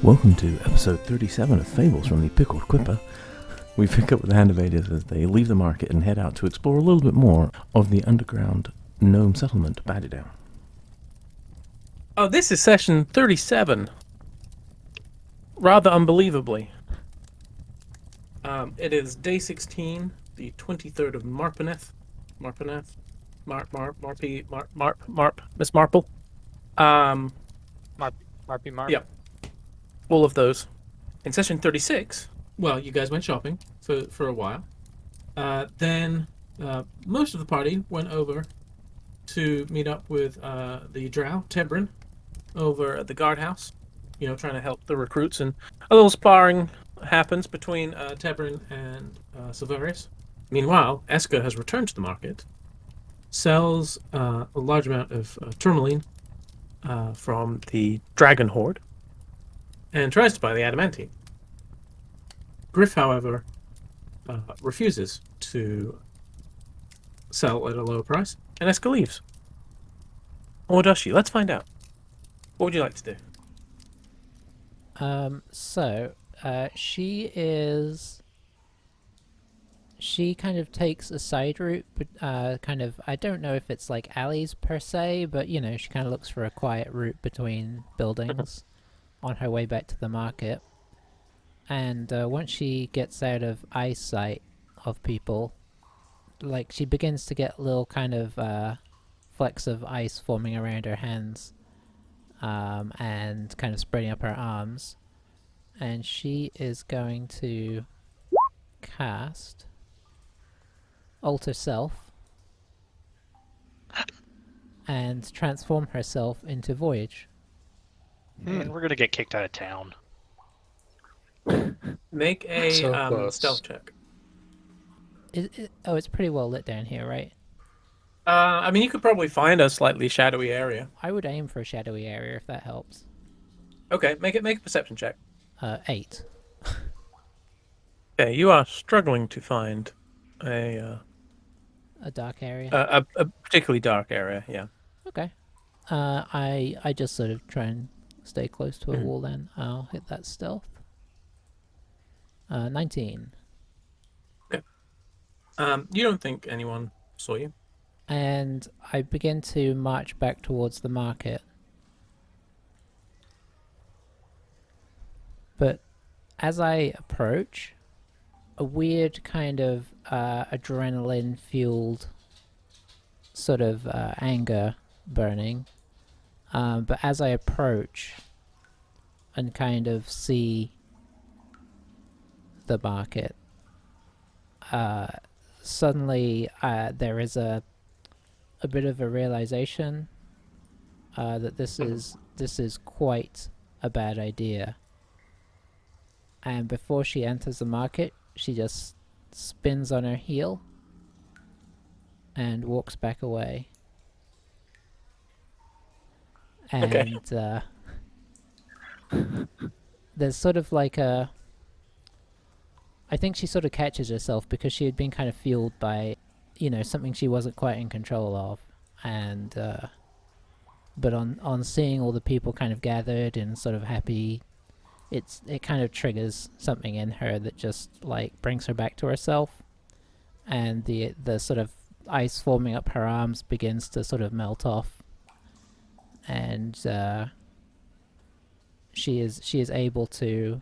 Welcome to episode 37 of Fables from the Pickled Quipper. We pick up with the Hand of Hades as they leave the market and head out to explore a little bit more of the underground gnome settlement, Badidown. Oh, this is session 37. Rather unbelievably. It is day 16, the 23rd of Marpaneth. Miss Marple. Marpy. Yep. All of those. In session 36, well, you guys went shopping for a while. Then most of the party went over to meet up with the drow, Tebrin, over at the guardhouse, trying to help the recruits, and a little sparring happens between Tebrin and Silverius. Meanwhile, Eska has returned to the market, sells a large amount of tourmaline from the dragon horde, and tries to buy the adamantine. Griff, however, refuses to sell at a lower price, and Eska leaves. Or does she? Let's find out. What would you like to do? She kind of takes a side route, but I don't know if it's like alleys per se, but she kind of looks for a quiet route between buildings on her way back to the market. And once she gets out of eyesight of people, like, she begins to get little kind of flecks of ice forming around her hands, and kind of spreading up her arms. And she is going to cast Alter Self and transform herself into Voyage. And we're gonna get kicked out of town. Make a So close. stealth check. It's pretty well lit down here, right? I mean, you could probably find a slightly shadowy area. I would aim for a shadowy area if that helps. Okay, make a perception check. 8. Okay, you are struggling to find a dark area. a particularly dark area. Yeah. Okay. I just sort of try and stay close to a wall. Then I'll hit that stealth. 19. Okay. You don't think anyone saw you? And I begin to march back towards the market. But as I approach, a weird kind of adrenaline-fueled sort of anger burning. But as I approach and kind of see the market, suddenly there is a bit of a realization that this is quite a bad idea. And before she enters the market, she just spins on her heel and walks back away. And there's sort of like I think she sort of catches herself because she had been kind of fueled by, something she wasn't quite in control of. And but on seeing all the people kind of gathered and sort of happy, it kind of triggers something in her that just like brings her back to herself, and the sort of ice forming up her arms begins to sort of melt off, and she is able to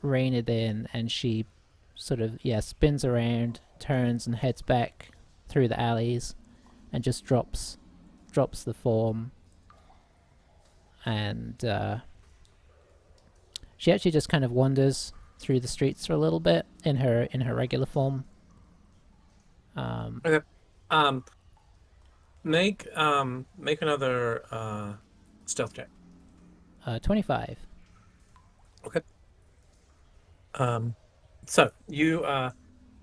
rein it in, and she sort of spins around, turns and heads back through the alleys, and just drops the form, and she actually just kind of wanders through the streets for a little bit in her regular form. Okay. Make another stealth check. 25. Okay. So you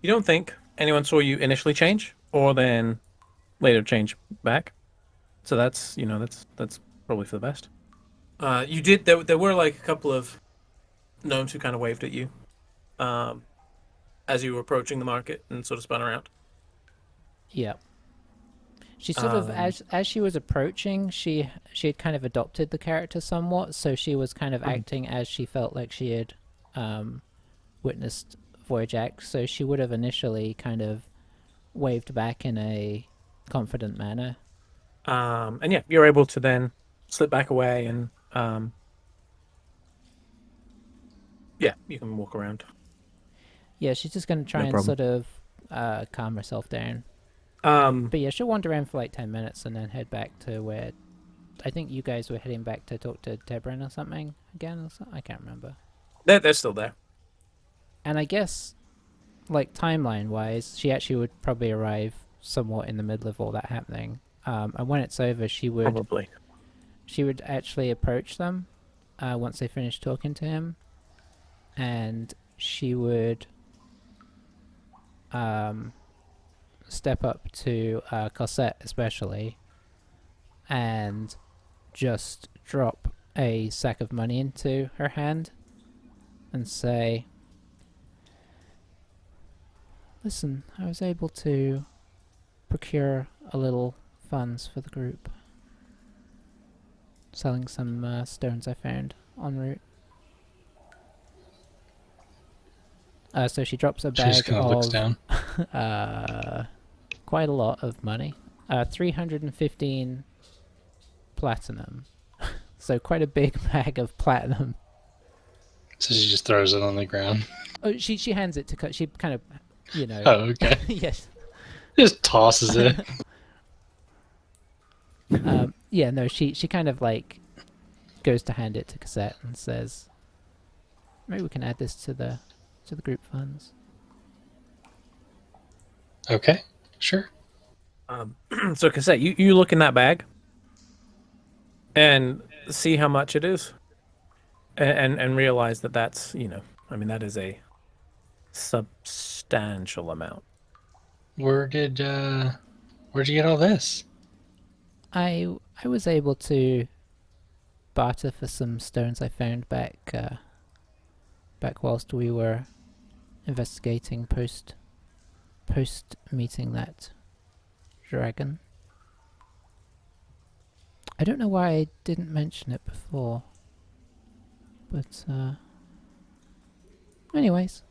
don't think anyone saw you initially change, or then later change back. So that's that's probably for the best. You did. There were like a couple of gnomes who kind of waved at you as you were approaching the market and sort of spun around. Yeah. She sort of, as she was approaching, she had kind of adopted the character somewhat, so she was kind of acting as she felt like she had witnessed Voyage Act, so she would have initially kind of waved back in a confident manner. And yeah, you're able to then slip back away and yeah, you can walk around. Yeah, she's just going to try No and problem. sort of calm herself down. But yeah, she'll wander around for like 10 minutes and then head back to where I think you guys were heading back to talk to Tebrin or something again. Or something? I can't remember. they're still there. And I guess, like timeline-wise, she actually would probably arrive somewhat in the middle of all that happening. And when it's over, she would actually approach them once they finished talking to him, and she would step up to Cosette especially, and just drop a sack of money into her hand and say, "Listen, I was able to procure a little funds for the group, selling some stones I found en route." So she drops a She just bag kind of looks of down. quite a lot of money. 315 platinum. So quite a big bag of platinum. So she just throws it on the ground. Oh, she hands it to she kind of, you know. Oh, okay. Yes. Just tosses it. Yeah, no, she kind of like goes to hand it to Cassette and says, "Maybe we can add this to the group funds." Okay, sure. So Cassette, you look in that bag and see how much it is, and realize that that's, you know, I mean, that is a substantial amount. Where'd you get all this? I was able to barter for some stones I found back whilst we were investigating post meeting that dragon. I don't know why I didn't mention it before, but anyways.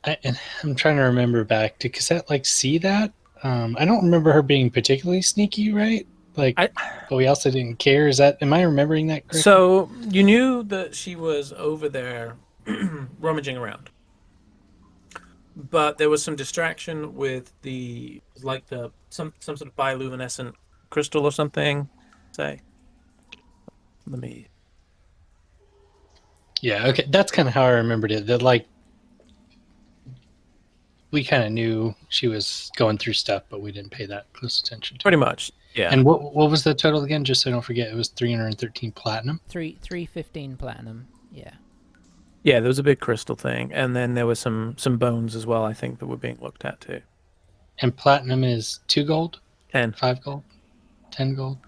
I'm trying to remember back. Did Cassette like see that? I don't remember her being particularly sneaky, right? Like, but we also didn't care. Am I remembering that correctly? So you knew that she was over there rummaging around, but there was some distraction with some sort of bioluminescent crystal or something. Say, let me. Yeah, okay. That's kind of how I remembered it. That like we kind of knew she was going through stuff, but we didn't pay that close attention to Pretty it. much, yeah. And what was the total again? Just so I don't forget, it was 313 platinum. 315 platinum. Yeah. Yeah, there was a big crystal thing, and then there was some bones as well, I think, that were being looked at too. And platinum is 2 gold, 10. 5 gold, 10 gold.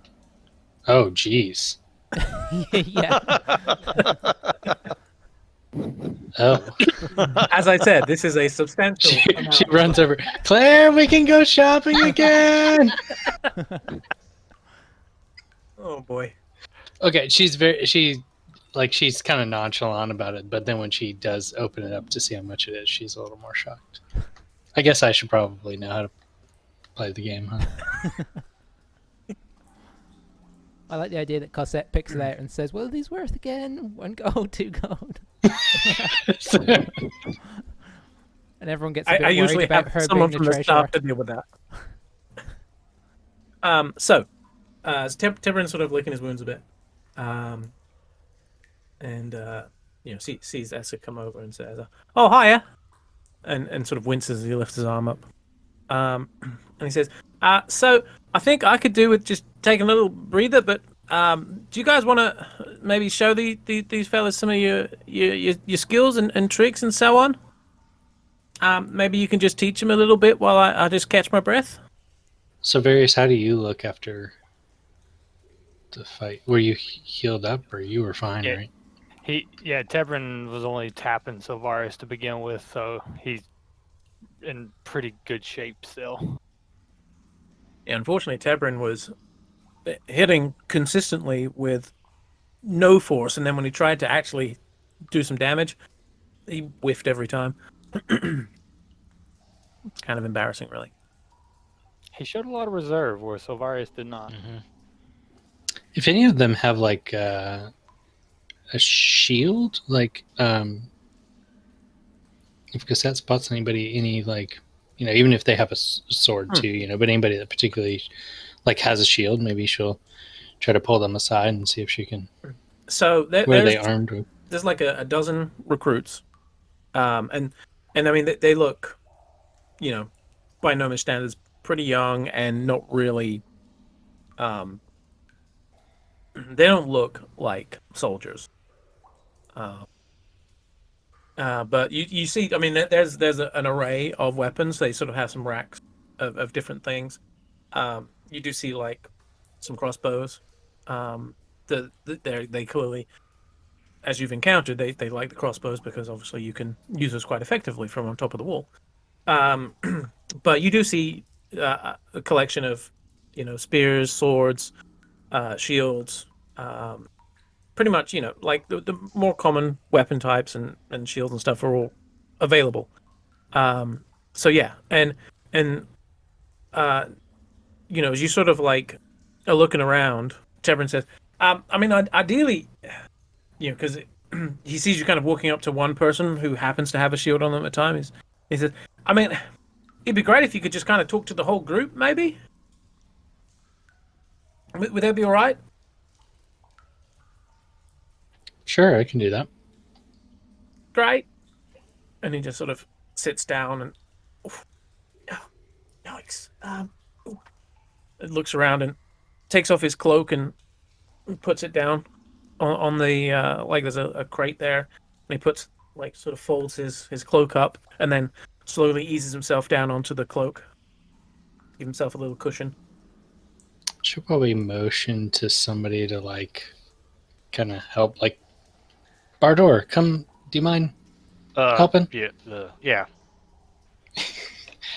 Oh, geez. Yeah. Oh. As I said, this is a substantial. She runs over. Claire, we can go shopping again. Oh boy. Okay, she's kind of nonchalant about it, but then when she does open it up to see how much it is, she's a little more shocked. I guess I should probably know how to play the game, huh? I like the idea that Cosette picks it out and says, "What are these worth again? 1 gold, 2 gold." And everyone gets a bit I worried usually about have her someone being from the the treasurer. staff to deal with that. Tebrin's sort of licking his wounds a bit, and sees Essa come over and says, "Oh, hiya," and sort of winces as he lifts his arm up. And he says, "So I think I could do with just taking a little breather, but do you guys want to maybe show these fellas some of your skills and tricks and so on? Maybe you can just teach them a little bit while I just catch my breath." So, Various, how do you look after the fight? Were you healed up, or you were fine, Yeah. right? Tebrin was only tapping Sylvaris to begin with, so he's in pretty good shape still. Unfortunately, Tebrin was hitting consistently with no force, and then when he tried to actually do some damage, he whiffed every time. It's kind of embarrassing, really. He showed a lot of reserve where Silvarius did not. Mm-hmm. If any of them have like a shield, like if Cassette spots anybody, any like even if they have a sword too, but anybody that particularly like has a shield, maybe she'll try to pull them aside and see if she can. So what are they armed with? There's like a dozen recruits, and I mean they look, by Gnomish standards, pretty young and not really. They don't look like soldiers. But you see, I mean, there's an array of weapons. They sort of have some racks of different things. You do see like some crossbows. They clearly, as you've encountered, they like the crossbows because obviously you can use those quite effectively from on top of the wall. But you do see a collection of, spears, swords, shields, pretty much, like the more common weapon types and shields and stuff are all available. So yeah, and as you sort of like are looking around, Tebrin says, I mean, ideally, because he sees you kind of walking up to one person who happens to have a shield on them at a time. He says, I mean, it'd be great if you could just kind of talk to the whole group, maybe. Would that be all right? Sure, I can do that. Great. And he just sort of sits down and, yikes. Looks around and takes off his cloak and puts it down on the like there's a crate there, and he puts like sort of folds his cloak up and then slowly eases himself down onto the cloak, give himself a little cushion. Should probably motion to somebody to like kind of help, like Bardor, come, do you mind helping? Yeah.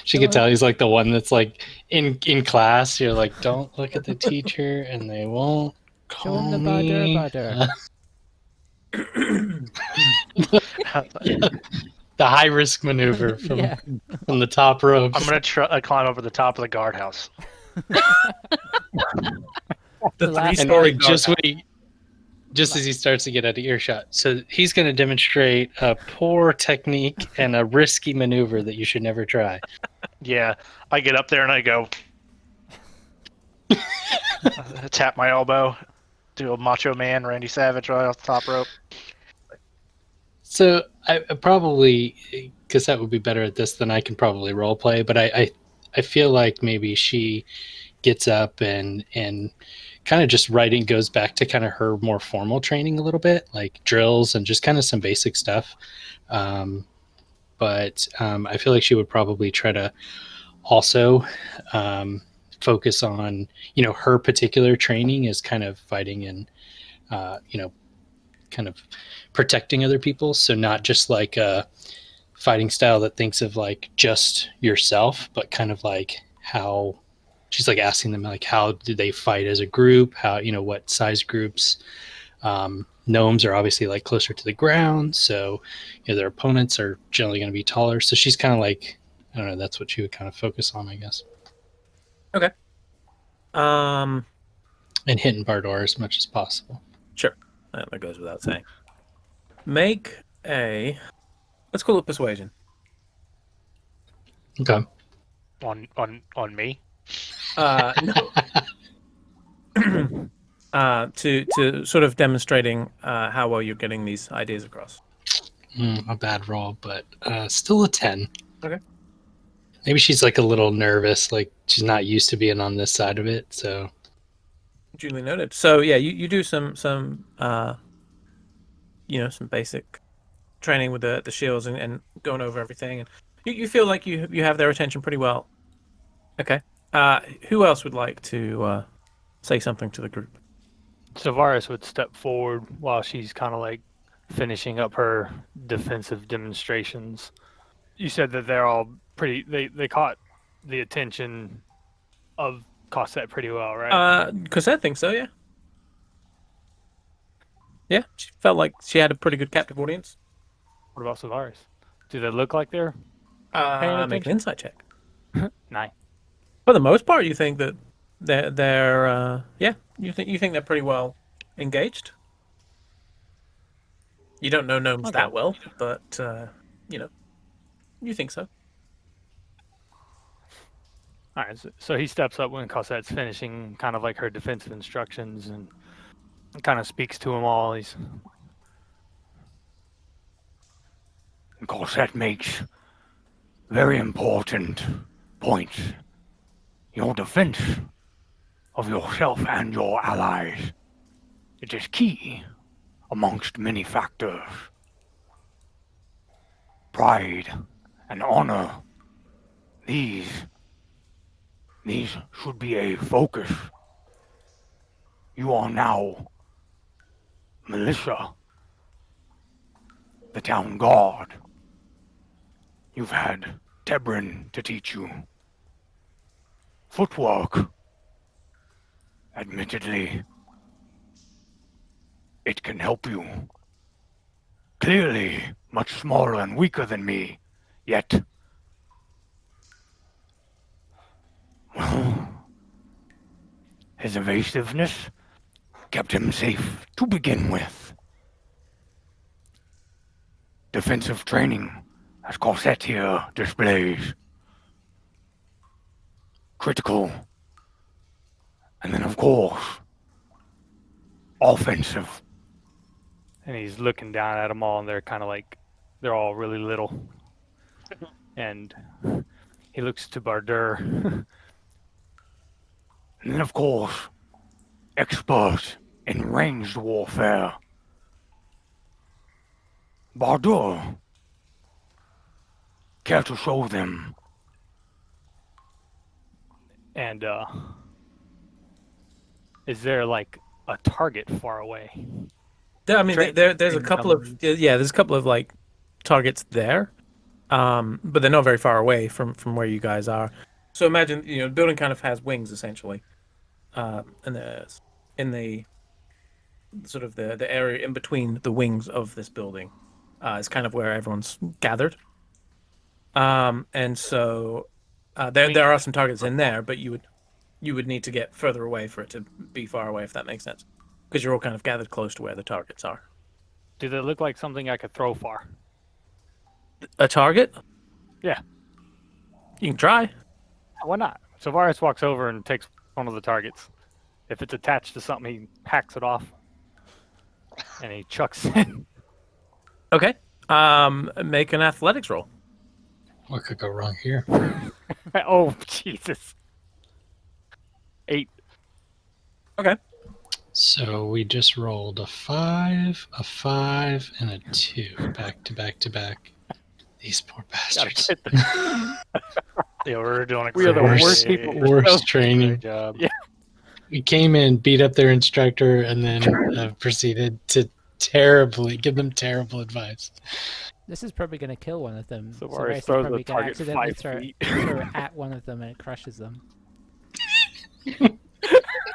She could tell he's like the one that's like in class. You're like, don't look at the teacher, and they won't Show him call the me. The high risk maneuver from the top rope. I'm gonna climb over the top of the guardhouse. The last- three-story just as he starts to get out of earshot. So he's going to demonstrate a poor technique and a risky maneuver that you should never try. Yeah, I get up there and I go, tap my elbow, do a Macho Man, Randy Savage right off the top rope. So I probably, because that would be better at this than I can probably role play, but I feel like maybe she gets up and kind of just goes back to kind of her more formal training a little bit, like drills and just kind of some basic stuff. But I feel like she would probably try to also focus on, her particular training is kind of fighting and, kind of protecting other people. So not just like a fighting style that thinks of like just yourself, but kind of like how she's like asking them like, how do they fight as a group? How, what size groups? Gnomes are obviously like closer to the ground, so their opponents are generally going to be taller. So she's kind of like, I don't know, that's what she would kind of focus on, I guess. Okay. And hitting Bardor as much as possible. Sure. That goes without saying. Make let's call it persuasion. Okay. On me? No. To sort of demonstrating how well you're getting these ideas across. A bad roll, but still a 10. Okay. Maybe she's like a little nervous, like she's not used to being on this side of it, so. Duly noted. So yeah, you do some basic training with the shields and going over everything, and you feel like you have their attention pretty well. Okay. Who else would like to say something to the group? Silvarius would step forward while she's kind of like finishing up her defensive demonstrations. You said that they're all pretty. They caught the attention of Cosette pretty well, right? Cosette thinks so, yeah. Yeah, she felt like she had a pretty good captive audience. What about Savaris? Do they look like they're paying Make an attention? insight check. Nice. For the most part, you think that they're yeah, you think they're pretty well engaged. You don't know gnomes Okay. that well, but you know, you think so. All right, so he steps up when Cosette's finishing kind of like her defensive instructions and kind of speaks to them all. Cosette makes very important points. Your defense of yourself and your allies. It is key amongst many factors. Pride and honor. These should be a focus. You are now militia, the town guard. You've had Tebrin to teach you. Footwork. Admittedly, it can help you. Clearly, much smaller and weaker than me, yet, well, his evasiveness kept him safe to begin with. Defensive training, as Cosette here displays. Critical. And then, of course, offensive. And he's looking down at them all, and they're kind of like, they're all really little. And he looks to Bardur. And then, of course, expert in ranged warfare. Bardur. Care to show them? And is there like a target far away? I mean, Tra- there's a couple of there's a couple of like targets there, but they're not very far away from where you guys are. So imagine the building kind of has wings essentially, and there's in the sort of the area in between the wings of this building is kind of where everyone's gathered. And so there are some targets in there, but you would need to get further away for it to be far away, if that makes sense, because you're all kind of gathered close to where the targets are. Do they look like something I could throw far? A target? Yeah. You can try. Why not? So Varus walks over and takes one of the targets. If it's attached to something, he hacks it off. And he chucks it. Okay. Make an athletics roll. What could go wrong here? Oh, Jesus. 8. Okay. So we just rolled a 5, and a 2 back to back to back. These poor bastards. Yeah, we're doing a We are the great- worst people. Worst training. Great job. Yeah. We came in, beat up their instructor, and then proceeded to give them terrible advice. This is probably going to kill one of them. So So Varus Race is throws probably the going to target accidentally 5 throw feet. it at one of them and it crushes them.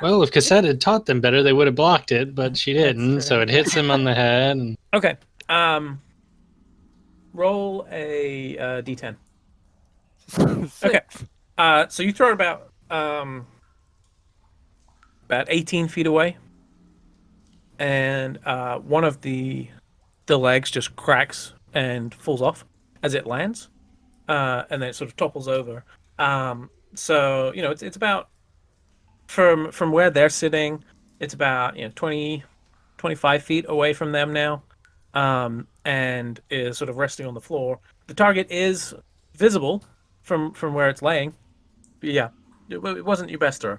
Well, if Cassette had taught them better, they would have blocked it, but she That's didn't, true. so it hits him on the head. And Okay. Roll a d10. Okay. So you throw it about 18 feet away, and one of the legs just cracks and falls off as it lands, and then it sort of topples over. So it's about from where they're sitting, it's about 20, 25 feet away from them now, and is sort of resting on the floor. The target is visible from where it's laying. But yeah, it wasn't your best throw.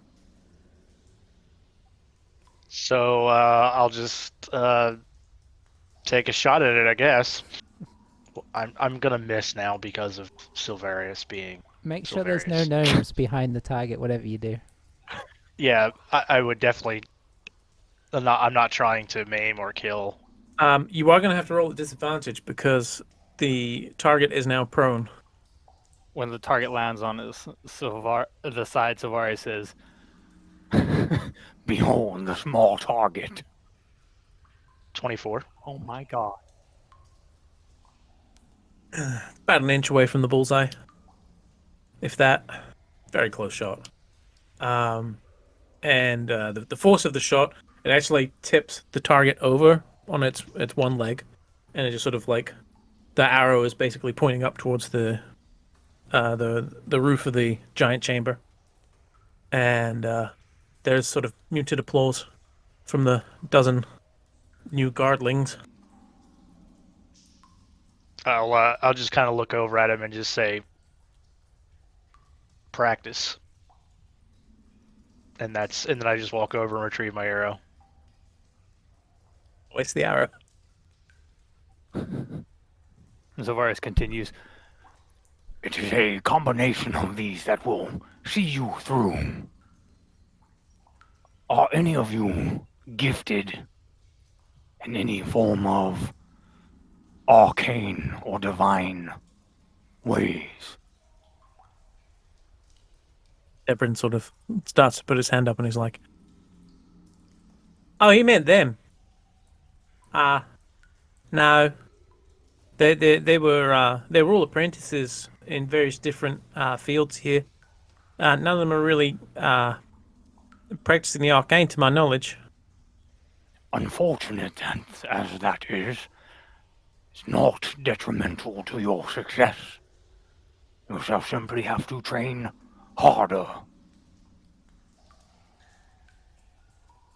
So I'll just take a shot at it, I guess. I'm gonna miss now because of Silverius being. Make sure there's no gnomes behind the target, whatever you do. Yeah, I would definitely. I'm not trying to maim or kill. You are going to have to roll at disadvantage because the target is now prone. When the target lands on his the side Silvari says, Behold the small target. 24. Oh my god. About an inch away from the bullseye. If that. Very close shot. And the force of the shot, it actually tips the target over on its one leg, and it just sort of like the arrow is basically pointing up towards the roof of the giant chamber, and there's sort of muted applause from the dozen new guardlings. I'll just kind of look over at him and just say, "Practice." And then I just walk over and retrieve my arrow. Waste the arrow. Zavaris continues. It is a combination of these that will see you through. Are any of you gifted in any form of arcane or divine ways? Debrin sort of starts to put his hand up and he's like, "Oh, you meant them? No. They were all apprentices in various different fields here. None of them are really practicing the arcane, to my knowledge." Unfortunate as that is, it's not detrimental to your success. You shall simply have to train harder.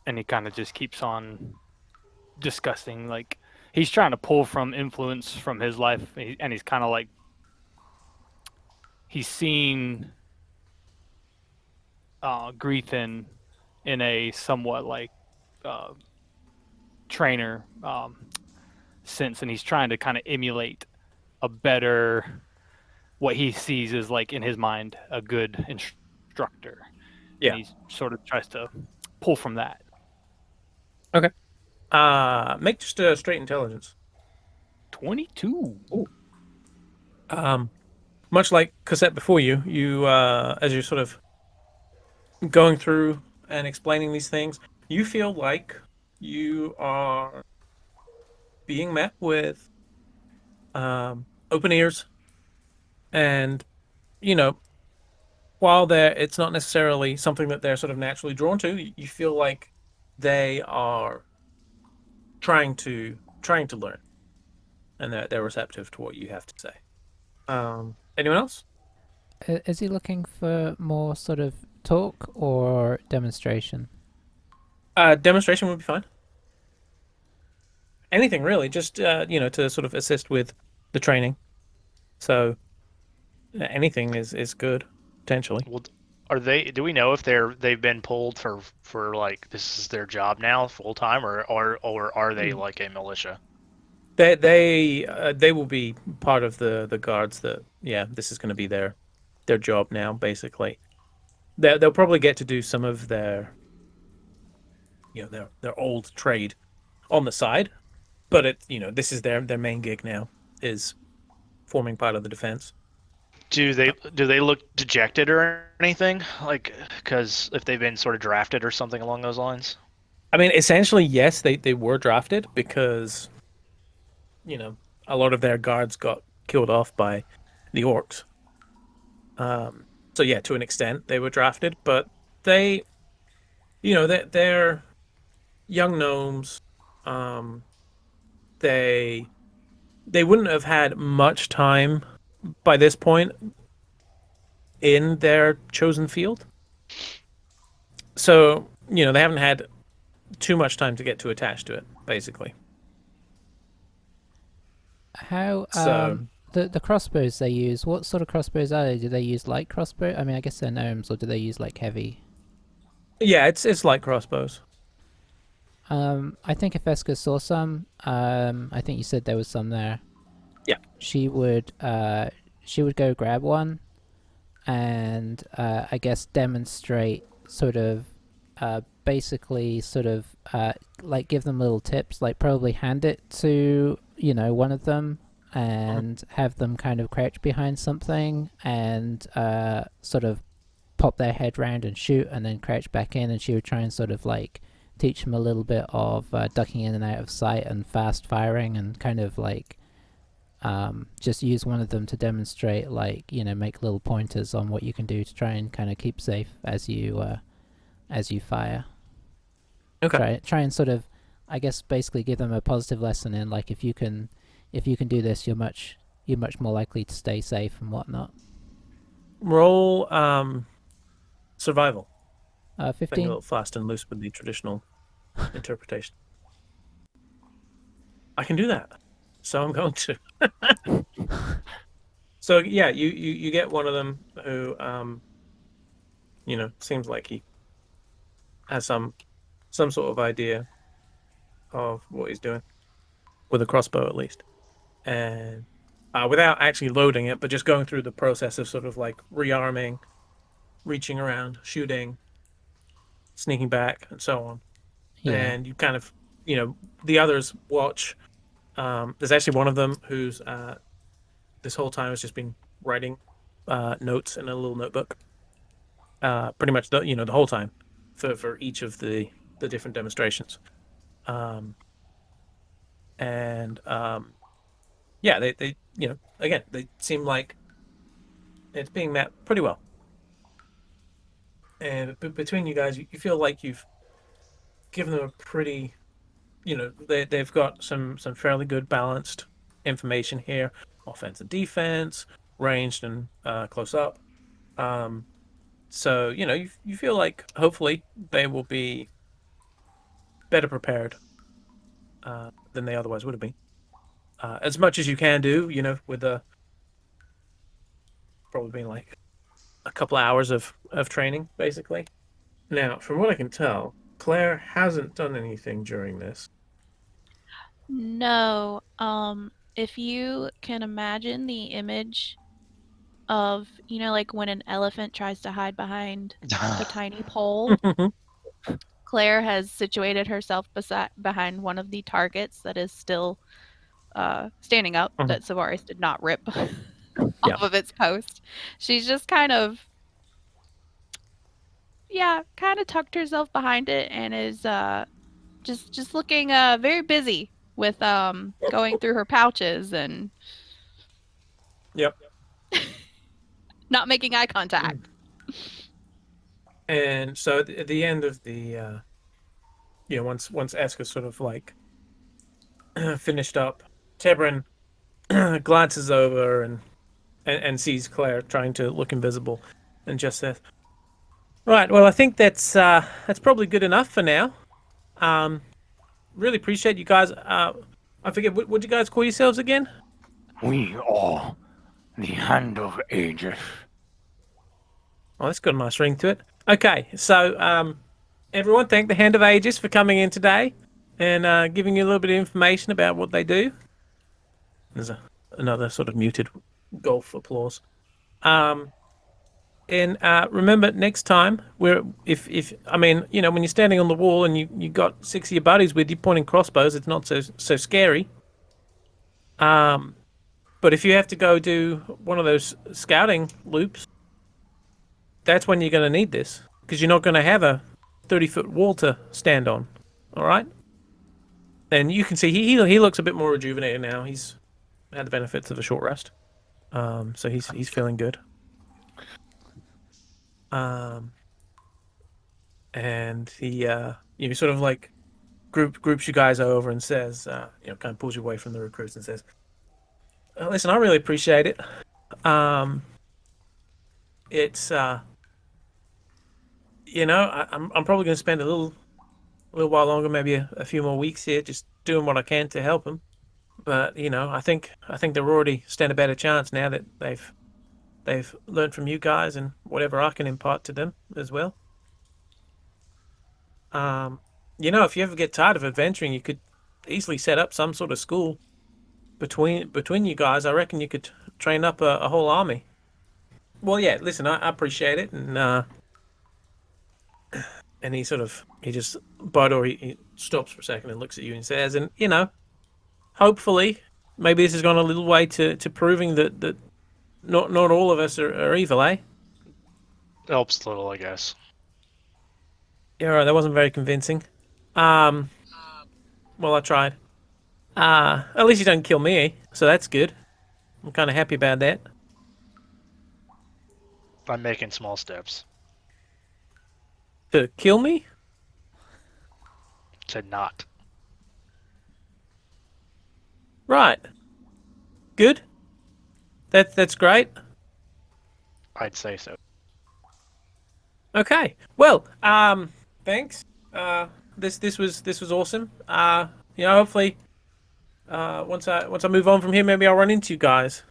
And he kind of just keeps on discussing, like, he's trying to pull from influence from his life, and he's kind of like, he's seen Greethan in a somewhat like trainer sense, and he's trying to kind of emulate a better, what he sees as, like, in his mind, a good instructor. Yeah. And he sort of tries to pull from that. Okay. Make just a straight intelligence. 22. Much like Cassette before you, as you're sort of going through and explaining these things, you feel like you are being met with open ears, and while it's not necessarily something that they're sort of naturally drawn to, you feel like they are trying to learn, and they're receptive to what you have to say. Anyone else? Is he looking for more sort of talk or demonstration? Demonstration would be fine. Anything really, just to sort of assist with the training. So anything is good potentially. Well, do we know if they've been pulled for like this is their job now full time, or are they like a militia? They will be part of the guards that, this is going to be their job now, basically. They'll probably get to do some of their their old trade on the side, but this is their main gig now, is forming part of the defense. Do they look dejected or anything? Like, because if they've been sort of drafted or something along those lines? I mean, essentially, yes, they were drafted because a lot of their guards got killed off by the orcs. So yeah, to an extent, they were drafted, but they're young gnomes. They wouldn't have had much time by this point in their chosen field. So, they haven't had too much time to get too attached to it, basically. How So- the crossbows they use? What sort of crossbows are they? Do they use light crossbow? I mean, I guess they're gnomes, or do they use like heavy? Yeah, it's like crossbows. I think if Eska saw some, I think you said there was some there. Yeah. She would go grab one, and I guess demonstrate sort of, basically sort of like give them little tips, like probably hand it to one of them and have them kind of crouch behind something and sort of pop their head round and shoot, and then crouch back in, and she would try and sort of like teach them a little bit of ducking in and out of sight and fast firing, and kind of like just use one of them to demonstrate, like, you know, make little pointers on what you can do to try and kind of keep safe as you fire. Okay. Try and sort of, I guess, basically give them a positive lesson in, like, if you can do this, you're much more likely to stay safe and whatnot. Roll survival. Being a 15. little fast and loose with the traditional interpretation. I can do that, so I'm going to. So yeah, you get one of them who you know, seems like he has some sort of idea of what he's doing with a crossbow, at least, and without actually loading it, but just going through the process of sort of like rearming, reaching around, shooting, sneaking back, and so on. Yeah. And you kind of, you know, the others watch. There's actually one of them who's this whole time has just been writing notes in a little notebook, pretty much the whole time for each of the different demonstrations. Yeah, they you know, again, they seem like it's being met pretty well. And between you guys, you feel like you've given them a pretty, you know, they've got some fairly good balanced information here: offense and defense, ranged and close up. So you know, you feel like hopefully they will be better prepared than they otherwise would have been. As much as you can do, you know, with probably being like a couple hours of training, basically. Now, from what I can tell, Claire hasn't done anything during this. No. If you can imagine the image of, you know, like when an elephant tries to hide behind a tiny pole, Claire has situated herself behind one of the targets that is still standing up, that Savaris did not rip off of its post. She's just kind of tucked herself behind it and is just looking very busy with going through her pouches and not making eye contact. And so at the end of the you know, once Eska's sort of like finished up, Tebrin glances over and sees Claire trying to look invisible, and just says, "Right, well, I think that's probably good enough for now. Really appreciate you guys. I forget, what you guys call yourselves again?" We are the Hand of Aegis. Oh, that's got a nice ring to it. Okay, so everyone, thank the Hand of Aegis for coming in today and giving you a little bit of information about what they do. There's another sort of muted golf applause. And remember, next time, if I mean, you know, when you're standing on the wall and you got 6 of your buddies with you pointing crossbows, it's not so scary. But if you have to go do one of those scouting loops, that's when you're going to need this, because you're not going to have a 30-foot wall to stand on. All right. And you can see he looks a bit more rejuvenated now. He's had the benefits of a short rest, so he's feeling good. And he you know, sort of like groups you guys over and says, you know, kind of pulls you away from the recruits and says, "Listen, I really appreciate it. It's you know, I'm probably going to spend a little while longer, maybe a few more weeks here, just doing what I can to help them. But you know, I think they're already stand a better chance now that they've learned from you guys and whatever I can impart to them as well. You know, if you ever get tired of adventuring, you could easily set up some sort of school between you guys. I reckon you could train up a whole army." Well, yeah. Listen, I appreciate it, and he just Bodor, he stops for a second and looks at you and says, "And you know, hopefully, maybe this has gone a little way to proving that not all of us are evil, eh?" helps a little, I guess. Yeah, right. That wasn't very convincing. Well, I tried. At least you don't kill me, so that's good. I'm kind of happy about that. I'm making small steps To kill me? to not. Right. Good. That's great. I'd say so. Okay. Well, thanks. This was awesome. Hopefully, once I move on from here, maybe I'll run into you guys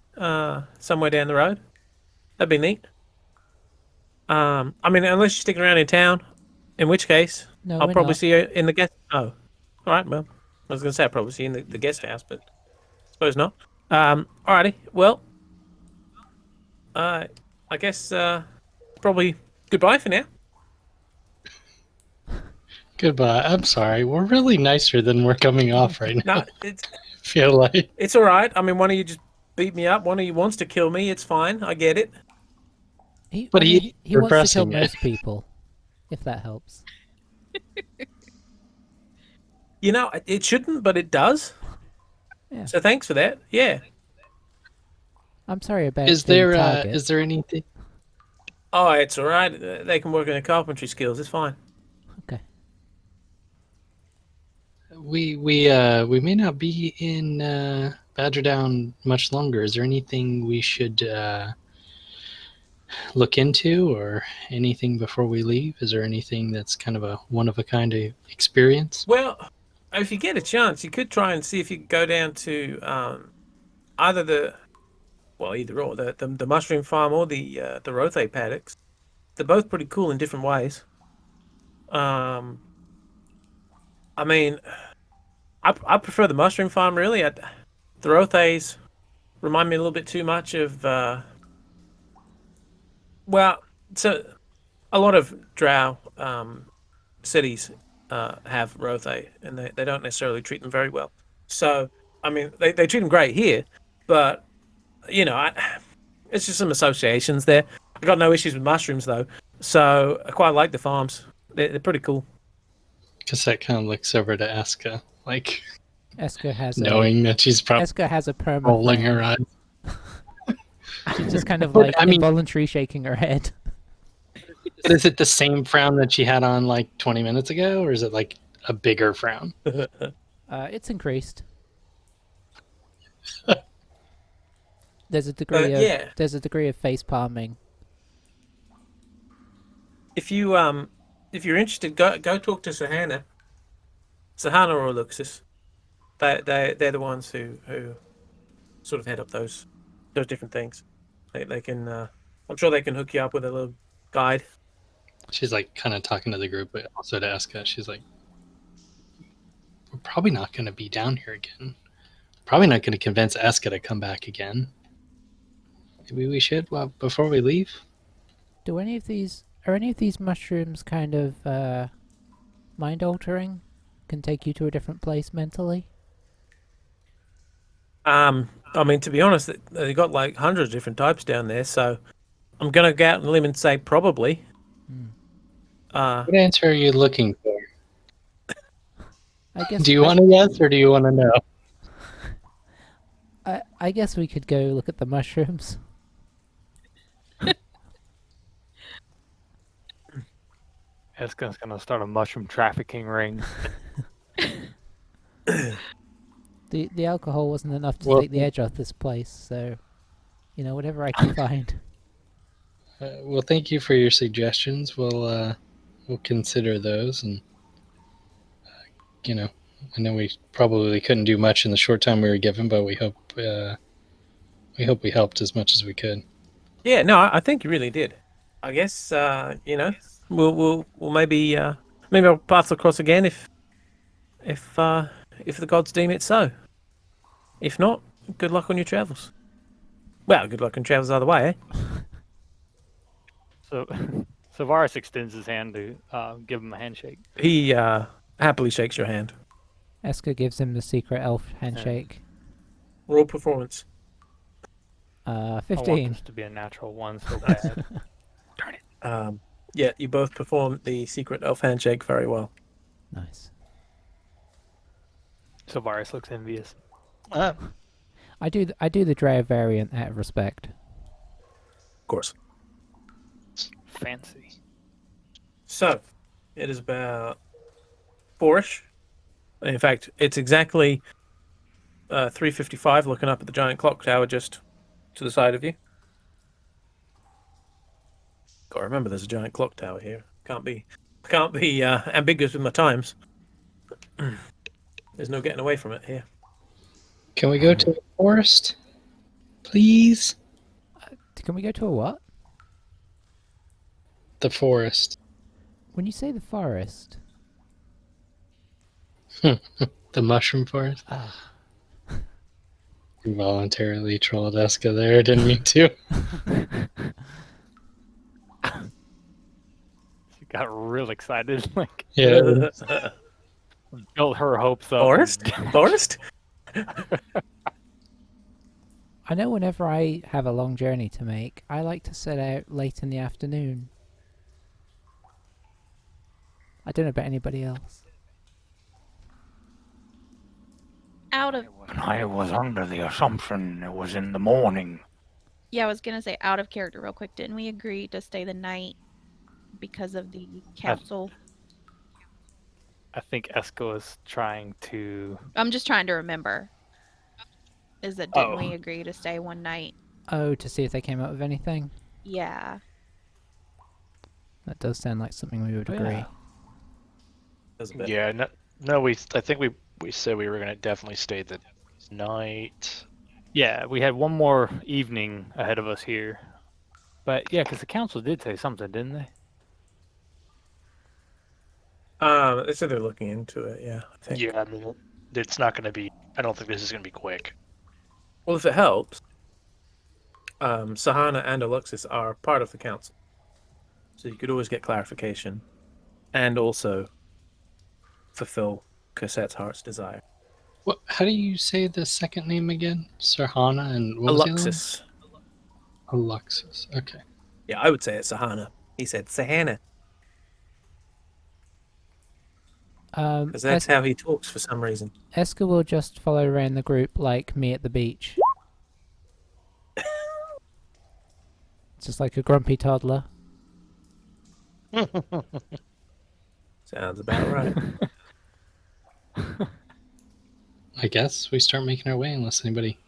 somewhere down the road. That'd be neat. I mean, unless you're sticking around in town, in which case No, I'll we're probably not. see you in the guest. Oh, all right. Well, I was gonna say I'll probably see you in the guest house, but suppose not. Alrighty. Well, I guess probably goodbye for now. Goodbye. I'm sorry. We're really nicer than we're coming off right now. No, it's I feel like. it's all right. I mean, one of you just beat me up. One of you wants to kill me. It's fine. I get it. But I mean, he wants to kill repressing it. most people, if that helps. You know, it shouldn't, but it does. Yeah. So thanks for that. Yeah. I'm sorry about Is the there target. is there anything? Oh, it's all right. They can work on their carpentry skills. It's fine. Okay. We may not be in Badger Down much longer. Is there anything we should look into, or anything before we leave? Is there anything that's kind of a one of a kind of experience? Well, if you get a chance, you could try and see if you could go down to either either or the mushroom farm or the rothe paddocks. They're both pretty cool in different ways. I mean, I prefer the mushroom farm really. The rothes remind me a little bit too much of so a lot of drow cities have rothe, and they don't necessarily treat them very well. So I mean, they treat them great here, but you know, it's just some associations there. I got no issues with mushrooms though, so I quite like the farms. They're pretty cool. Cassette kind of looks over to Aska, like Eska has knowing that she's probably Eska has a perma. rolling her eyes. She's just kind of But, like I mean- involuntary shaking her head. But is it the same frown that she had on like 20 minutes ago, or is it like a bigger frown? It's increased. There's a degree of yeah. there's a degree of face palming. If you're interested, go talk to Sahana or Luxus. They're the ones who sort of head up those different things. They can I'm sure they can hook you up with a little guide. She's like kind of talking to the group, but also to Aska. She's like, we're probably not going to be down here again. Probably not going to convince Aska to come back again. Maybe we should, well, before we leave. Are any of these mushrooms kind of mind altering? Can take you to a different place mentally? I mean, to be honest, they got like hundreds of different types down there, so I'm gonna go out on a limb and say probably. What answer are you looking for? I guess. Do you want to guess or do you want to know? I guess we could go look at the mushrooms. Eska's gonna start a mushroom trafficking ring. The alcohol wasn't enough to Well- take the edge off this place, so whatever I can find. Well, thank you for your suggestions. We'll consider those, and I know we probably couldn't do much in the short time we were given, but we hope we helped as much as we could. Yeah, no, I think you really did. I guess we'll maybe I'll pass across again if the gods deem it so. If not, good luck on your travels. Well, good luck on travels either way, eh? So Varus extends his hand to give him a handshake. He happily shakes your hand. Eska gives him the secret elf handshake. Roll performance. I want 15. this to be a natural one so bad. Darn it. Yeah, you both perform the secret elf handshake very well. Nice. Sylvaris looks envious. I do the Dreyer variant out of respect. Of course. Fancy. So, it is about 4ish. In fact, it's exactly 3:55. Looking up at the giant clock tower just to the side of you. Got to remember, there's a giant clock tower here. Can't be ambiguous with my times. There's no getting away from it here. Can we go to the forest, please? Can we go to a what? The forest. When you say the forest, The mushroom forest. Involuntarily trolled Eska there. Didn't mean to. She got real excited. Like, Yeah. built her hopes up. Forest? Forest? I know whenever I have a long journey to make, I like to set out late in the afternoon. I don't know about anybody else. Out of And I was under the assumption it was in the morning. I was gonna say out of character real quick. Didn't we agree to stay the night because of the council? I think Eska is trying to. I'm just trying to remember. Didn't we agree to stay one night? Oh, to see if they came up with anything? Yeah. That does sound like something we would Oh, agree. yeah. Yeah, no, I think we said we were gonna definitely stay the night. Yeah, we had one more evening ahead of us here. But yeah, because the council did say something, didn't they? They said they're looking into it. Yeah, I think. Yeah, I mean, it's not gonna be. I don't think this is gonna be quick. Well, if it helps, Sahana and Aluxis are part of the council, so you could always get clarification, and also fulfill Cosette's heart's desire. What? How do you say the second name again? Sarhana and what was the other one? Aluxis. Alexis. Okay. Yeah, I would say it's Sahana. He said Sahana, because that's how he talks for some reason. Eska will just follow around the group like me at the beach. Just like a grumpy toddler. Sounds about right. I guess we start making our way unless anybody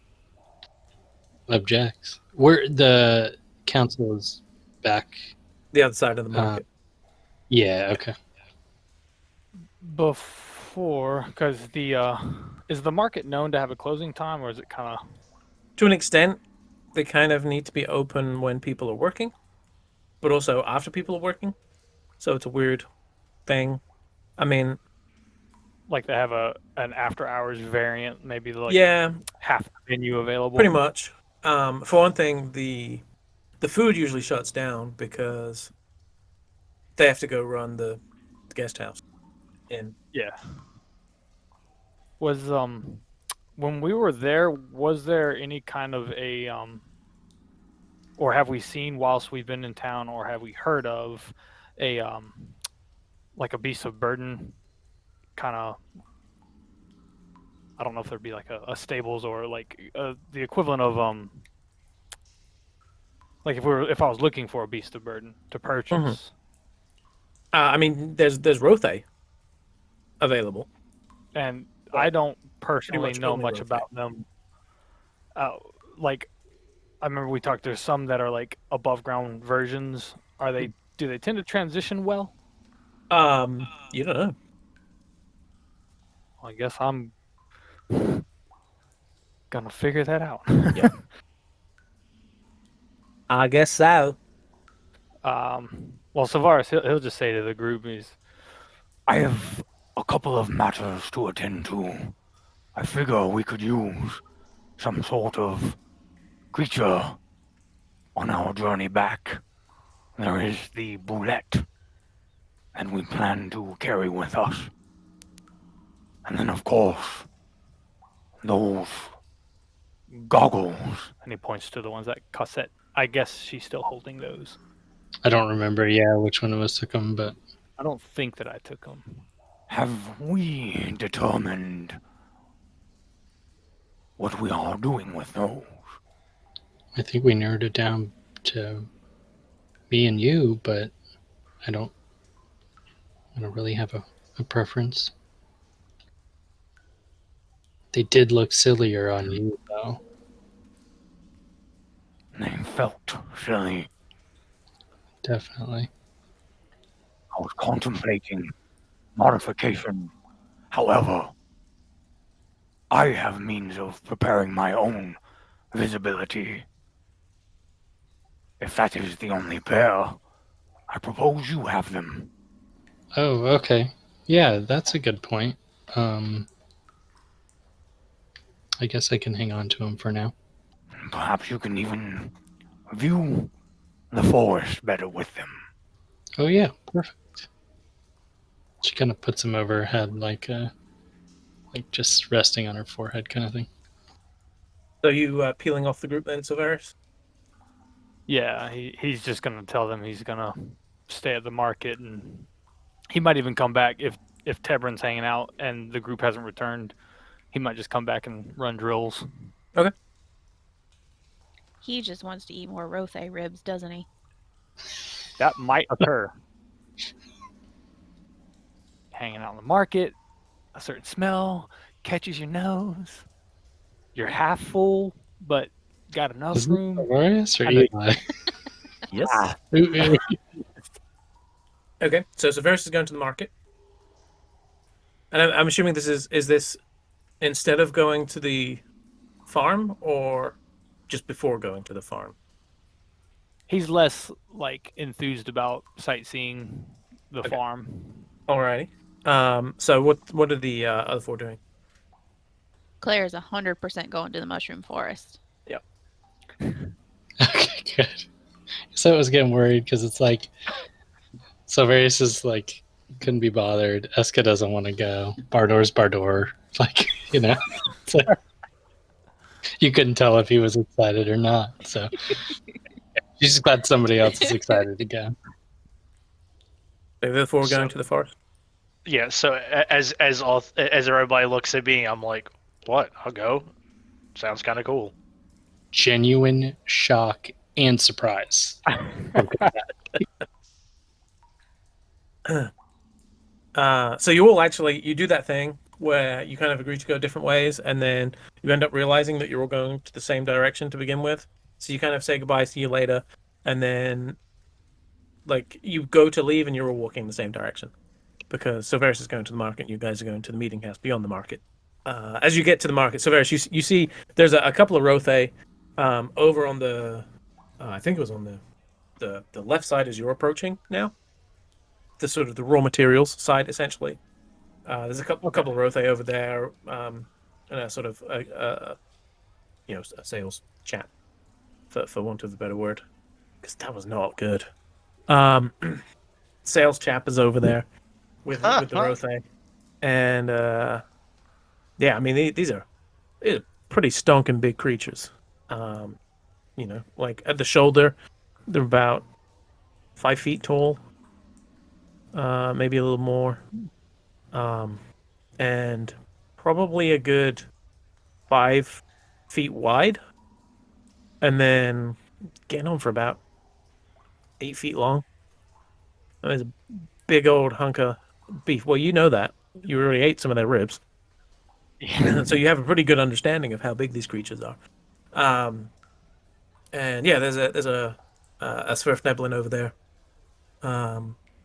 objects. Where the council is back. The other side of the market. Yeah. Okay. Before, because is the market known to have a closing time, or is it kind of? To an extent, they kind of need to be open when people are working, but also after people are working. So it's a weird thing. I mean, Like they have an after hours variant, maybe like yeah, half the menu available. pretty much. For one thing, the food usually shuts down because they have to go run the guest house. And Yeah. Was when we were there, was there any kind of a or have we seen whilst we've been in town, or have we heard of a like a beast of burden kind of? I don't know if there'd be like a stables or like the equivalent of like if I was looking for a beast of burden to purchase. I mean, there's Rothe available. And I don't personally much know only much Rothe. about them. Like, I remember we talked. There's some that are like above ground versions. Are they? Do they tend to transition well? You don't know. I guess I'm gonna figure that out. I guess so. Well, Savaris, he'll just say to the group, I have a couple of matters to attend to. I figure we could use some sort of creature on our journey back. There is the boulette that we plan to carry with us. And then, of course, those goggles. and he points to the ones that Cassette. I guess she's still holding those. I don't remember, yeah, which one of us took them, but I don't think that I took them. Have we determined what we are doing with those? I think we narrowed it down to me and you, but I don't really have a preference. They did look sillier on you, though. They felt silly. Definitely. I was contemplating modification. However, I have means of preparing my own visibility. If that is the only pair, I propose you have them. Oh, okay. Yeah, that's a good point. Um, I guess I can hang on to them for now. Perhaps you can even view the forest better with them. Oh yeah, perfect. She kind of puts them over her head, like just resting on her forehead, kind of thing. So you peeling off the group then, Silveris? Yeah, he's just gonna tell them he's gonna stay at the market, and he might even come back if Tebrin's hanging out and the group hasn't returned. He might just come back and run drills. Okay. He just wants to eat more Rothe ribs, doesn't he? That might occur. Hanging out in the market, a certain smell catches your nose. You're half full, but got enough Isn't it room. Silverius or I know- Eli? Yes. Ah, Ooh, Okay. So Silveris is going to the market, and I'm assuming this is this instead of going to the farm or just before going to the farm. He's less like enthused about sightseeing the Okay. farm. Alrighty. So what are the other four doing? Claire's 100% going to the mushroom forest. okay, good. So I was getting worried because it's like Silverius is like couldn't be bothered. Eska doesn't want to go. Bardor's Bardor. Like, it's like you couldn't tell if he was excited or not. So she's just glad somebody else is excited to go. The other four So- going to the forest. Yeah. So as everybody looks at me, I'm like, "What? I'll go. Sounds kind of cool." Genuine shock and surprise. So you all actually you do that thing where you kind of agree to go different ways, and then you end up realizing that you're all going to the same direction to begin with. So you kind of say goodbye, see you later, and then like you go to leave, and you're all walking the same direction because Silveris is going to the market, and you guys are going to the meeting house beyond the market. As you get to the market, Silveris, you see there's a couple of Rothe over on the I think it was on the left side as you're approaching now. The sort of the raw materials side, essentially. There's a couple of Rothe over there, and a sort of a sales chat, for want of a better word, because that was not good. Sales chap is over there with the Rothe, and yeah, I mean these are pretty stonking big creatures. Like at the shoulder, they're about 5 feet tall, maybe a little more, and probably a good 5 feet wide, and then getting on for about 8 feet long. There's a big old hunk of beef. Well, you know that. You already ate some of their ribs. So you have a pretty good understanding of how big these creatures are. And yeah, there's a Sverfneblin over there,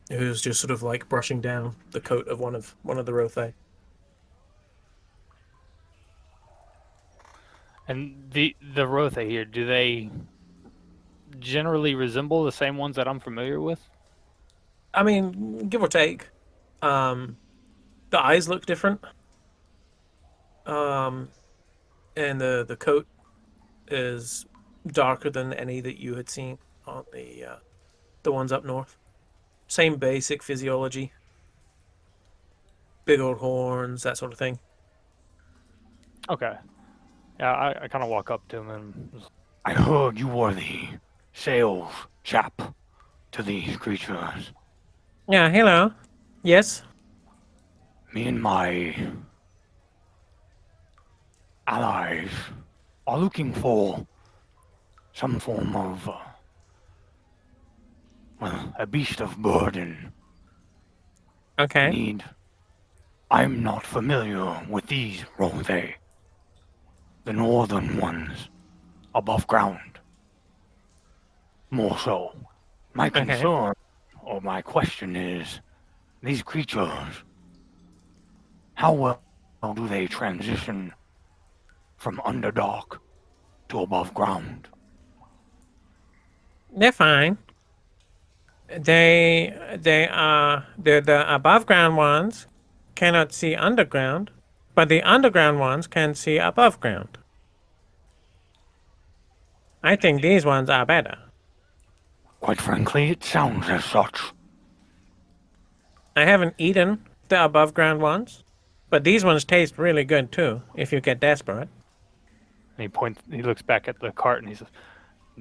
who's just sort of like brushing down the coat of one of the Rothe. And the Rothe here, do they generally resemble the same ones that I'm familiar with? I mean, give or take. The eyes look different. Um, and the coat is darker than any that you had seen on the ones up north. Same basic physiology, big old horns, that sort of thing. Okay. Yeah, I kind of walk up to him and I heard you were the sales chap to these creatures. Yeah, hello. Yes? Me and my allies are looking for some form of, a beast of burden. Okay. I'm not familiar with these Rothe, the northern ones, above ground. More so. My Okay. concern, or my question is, these creatures, how well do they transition from underdark to above ground? They're fine. The above ground ones cannot see underground, but the underground ones can see above ground. I think these ones are better. Quite frankly, it sounds as such. I haven't eaten the above ground ones, but these ones taste really good too, if you get desperate. And he looks back at the cart and he says,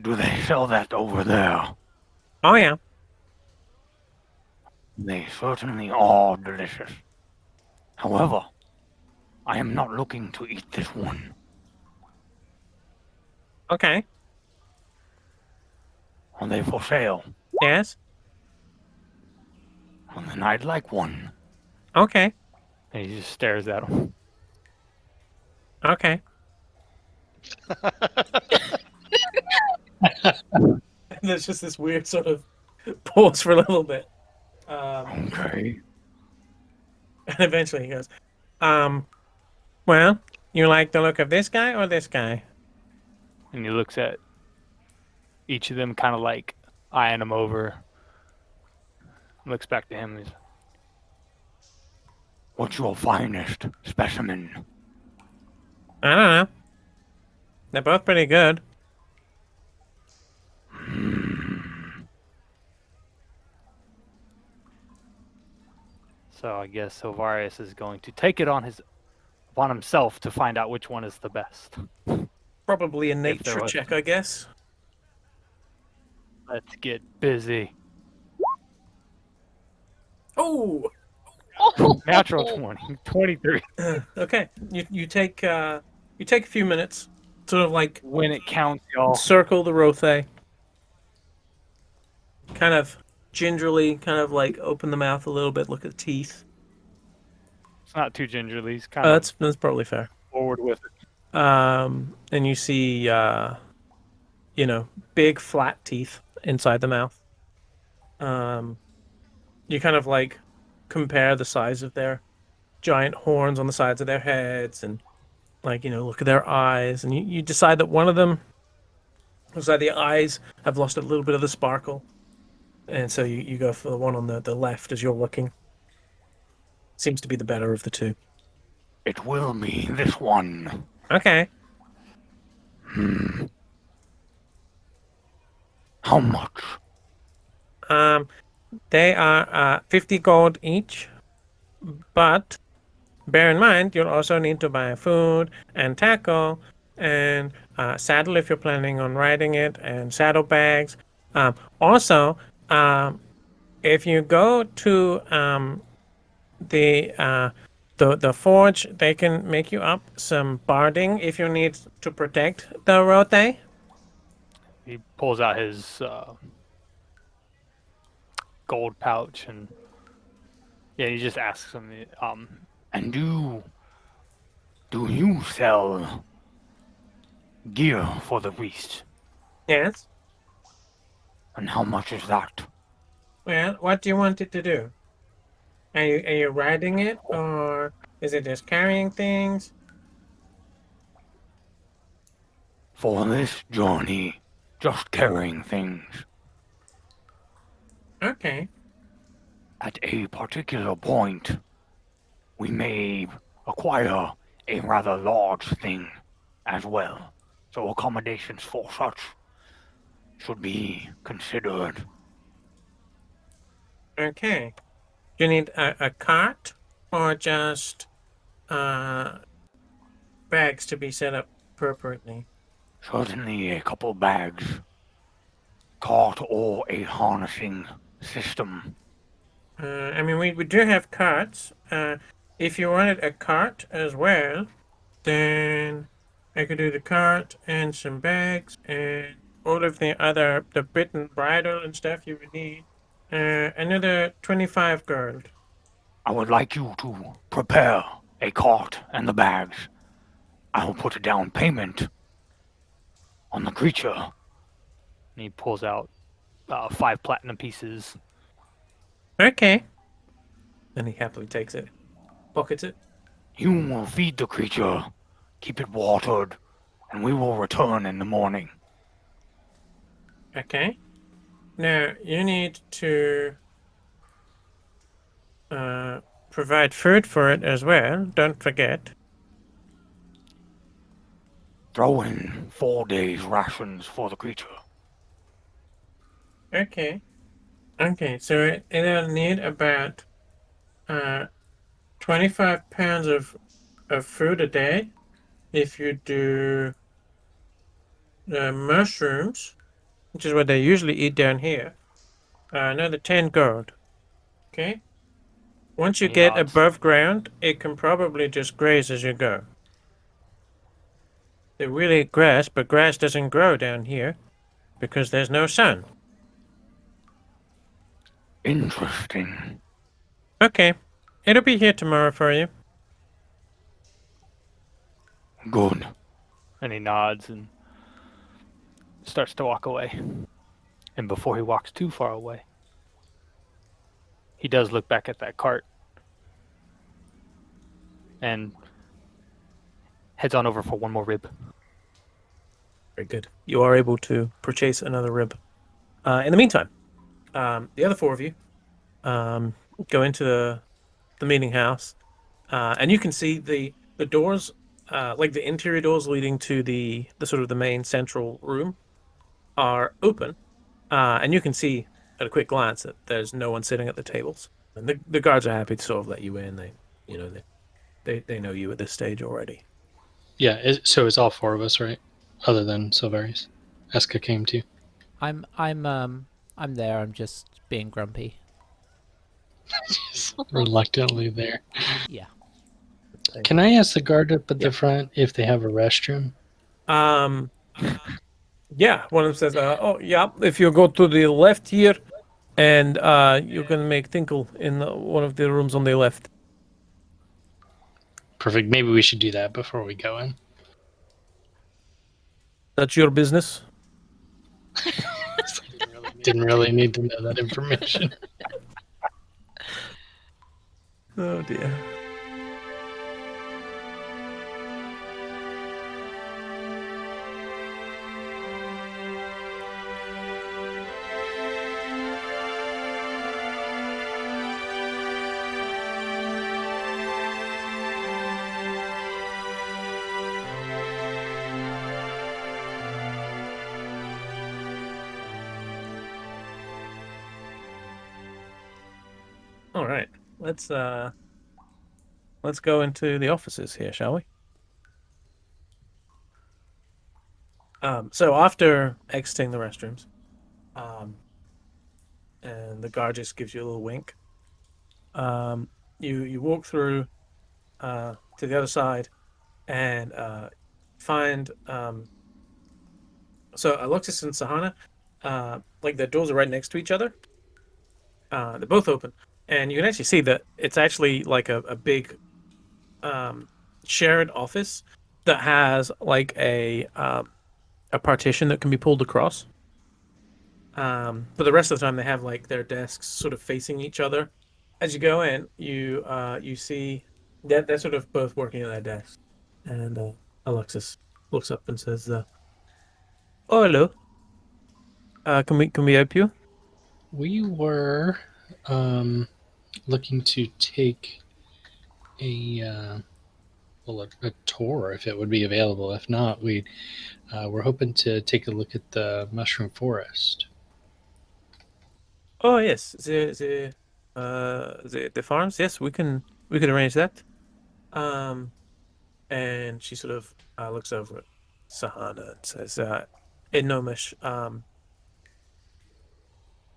Do they sell that over there? Oh yeah. They certainly are delicious. However, I am not looking to eat this one. Okay. Are they for sale? Yes. Well, then I'd like one. Okay. and he just stares at him. Okay. There's just this weird sort of pause for a little bit. Okay. And eventually he goes, well, you like the look of this guy or this guy? And he looks at each of them, kind of like eyeing them over. Looks back to him. What's your finest specimen? I don't know. They're both pretty good. So I guess Silvarius is going to take it upon himself to find out which one is the best. Probably a there nature was- check, I guess. Let's get busy. Oh, Natural 20, 23. okay. You take a few minutes, sort of like When it counts, y'all. circle the Rothe, kind of gingerly, kind of like open the mouth a little bit, look at the teeth. It's not too gingerly. He's kind of That's probably fair. forward with it. And you see, big flat teeth inside the mouth. You kind of like compare the size of their giant horns on the sides of their heads, and look at their eyes, and you decide that one of them looks like the eyes have lost a little bit of the sparkle, and so you go for the one on the left as you're looking. Seems to be the better of the two. It will be this one. Okay. How much? They are 50 gold each, but bear in mind you'll also need to buy food and tackle and saddle if you're planning on riding it, and saddlebags. Also, if you go to the forge, they can make you up some barding if you need to protect the Rote. He pulls out his gold pouch and he just asks him, And do you sell gear for the beast? Yes. And how much is that? Well, what do you want it to do? Are you riding it, or is it just carrying things? For this journey, just carrying things. Okay. At a particular point, we may acquire a rather large thing as well. So accommodations for such should be considered. Okay. Do you need a cart, or just bags to be set up appropriately? Certainly a couple bags cart or a harnessing system? I mean, we do have carts. If you wanted a cart as well, then I could do the cart and some bags and all of the bit and bridle and stuff you would need. Another 25 gold. I would like you to prepare a cart and the bags. I will put a down payment on the creature. And he pulls out 5 platinum pieces. Okay. And he happily takes it, pockets it. You will feed the creature, keep it watered, and we will return in the morning. Okay. Now, you need to provide food for it as well. Don't forget. Throw in 4 days' rations for the creature. Okay. Okay, so it'll need about 25 pounds of food a day if you do the mushrooms, which is what they usually eat down here. Another 10 gold. Okay? Once you He get nods. above ground, it can probably just graze as you go. They really eat grass, but grass doesn't grow down here because there's no sun. Interesting. Okay. It'll be here tomorrow for you. Good. And he nods and starts to walk away. And before he walks too far away, he does look back at that cart and heads on over for one more rib. Very good. You are able to purchase another rib. In the meantime, the other 4 of you go into the meeting house, and you can see the doors, like the interior doors leading to the sort of the main central room, are open, and you can see at a quick glance that there's no one sitting at the tables. And the guards are happy to sort of let you in. They know you at this stage already. Yeah, so it's all 4 of us, right? Other than Silverius. Eska came too. I'm there. I'm just being grumpy. Just reluctantly there. Yeah. Can I ask the guard up at Yeah. the front if they have a restroom? Yeah, one of them says, "Oh, yeah, if you go to the left here, and you can make tinkle in one of the rooms on the left." Perfect. Maybe we should do that before we go in. That's your business. Didn't really need to know that information. Oh dear. All right, let's go into the offices here, shall we? So after exiting the restrooms, and the guard just gives you a little wink, you walk through to the other side and find so Alexis and Sahana, like the doors are right next to each other. They're both open, and you can actually see that it's actually like a big shared office that has like a partition that can be pulled across. But the rest of the time they have like their desks sort of facing each other. As you go in, you see that they're sort of both working at their desks, and Alexis looks up and says, "Oh, hello. Can we help you?" We were looking to take a tour if it would be available. If not, we're hoping to take a look at the mushroom forest. Oh yes, the farms. Yes, we can arrange that. Um, and she sort of looks over at Sahana and says, "Enomish,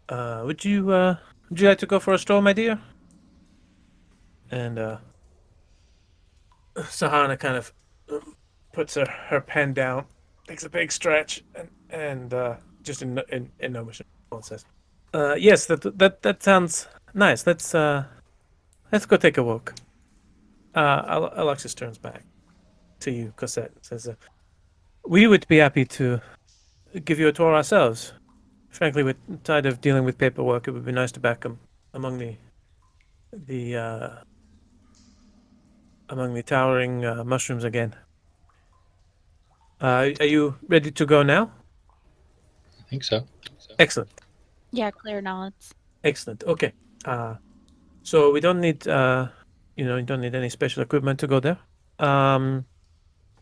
Would you like to go for a stroll, my dear? And Sahana kind of puts her pen down, takes a big stretch, and just in no motion, says, "Yes, that sounds nice. Let's go take a walk." Alexis turns back to you, Cosette, and says, "We would be happy to give you a tour ourselves. Frankly, we're tired of dealing with paperwork. It would be nice to back among the among the towering mushrooms again. Are you ready to go now?" I think so. Excellent. Yeah, Claire nods. Excellent. Okay. So we don't need you don't need any special equipment to go there.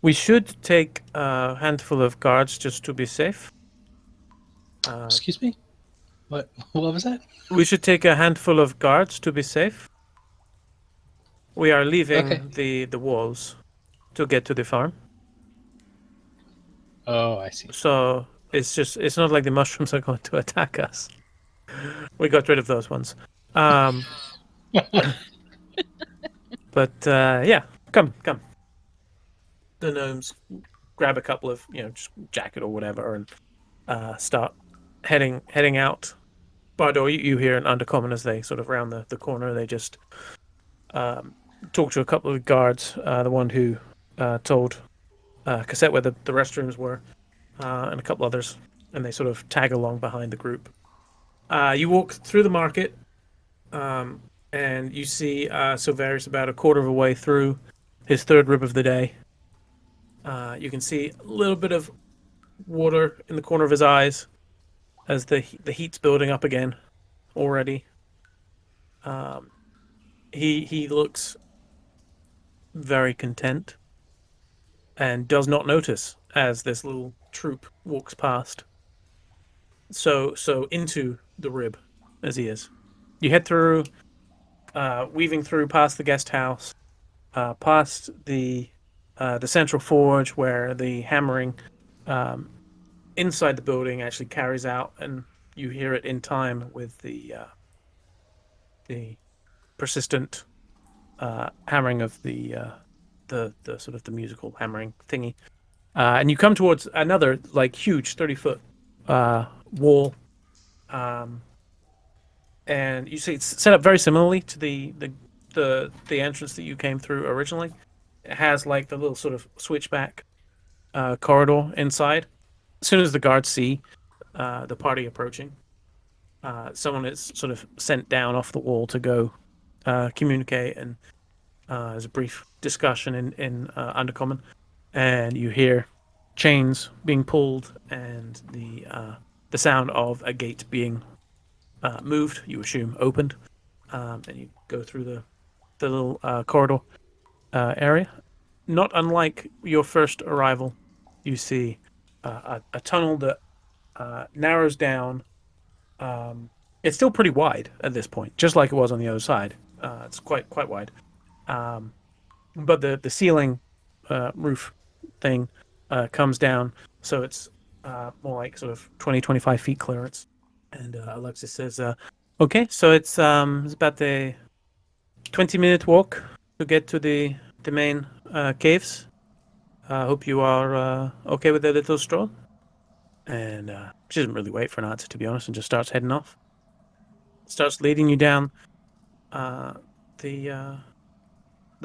We should take a handful of guards just to be safe. Excuse me? What was that? We should take a handful of guards to be safe. We are leaving the walls to get to the farm. Oh, I see. So it's not like the mushrooms are going to attack us. We got rid of those ones. But yeah, come. The gnomes grab a couple of just jacket or whatever and start heading out. Bardo, you hear an undercommon as they sort of round the corner. They just talk to a couple of guards. The one who told Cassette where the restrooms were, and a couple others, and they sort of tag along behind the group. You walk through the market, and you see Silverius about a quarter of a way through his third rib of the day. You can see a little bit of water in the corner of his eyes as the heat's building up again already. He looks very content and does not notice as this little troop walks past. So into the rib as he is. You head through, weaving through past the guest house, past the central forge where the hammering inside the building actually carries out, and you hear it in time with the persistent hammering of the sort of the musical hammering thingy. And you come towards another like huge 30-foot wall, and you see it's set up very similarly to the entrance that you came through originally. It has like the little sort of switchback corridor inside. As soon as the guards see the party approaching, someone is sort of sent down off the wall to go communicate, and there's a brief discussion in Undercommon, and you hear chains being pulled and the sound of a gate being moved. You assume opened, and you go through the little corridor area. Not unlike your first arrival, you see a tunnel that narrows down. It's still pretty wide at this point, just like it was on the other side. It's quite wide. But the ceiling roof thing comes down, so it's more like sort of 20-25 feet clearance. And Alexis says, "Okay, so it's about a 20-minute walk to get to the main caves. I hope you are okay with a little stroll." And she doesn't really wait for an answer, to be honest, and just starts heading off. Starts leading you down the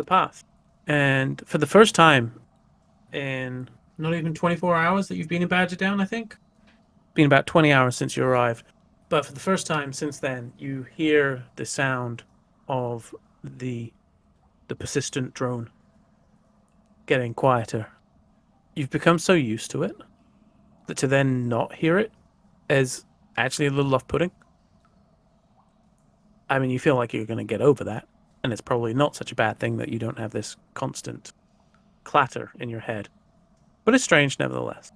path. And for the first time in not even 24 hours that you've been in Badger Down, I think. Been about 20 hours since you arrived. But for the first time since then, you hear the sound of the persistent drone getting quieter. You've become so used to it that to then not hear it is actually a little off-putting. I mean, you feel like you're going to get over that, and it's probably not such a bad thing that you don't have this constant clatter in your head. But it's strange nevertheless.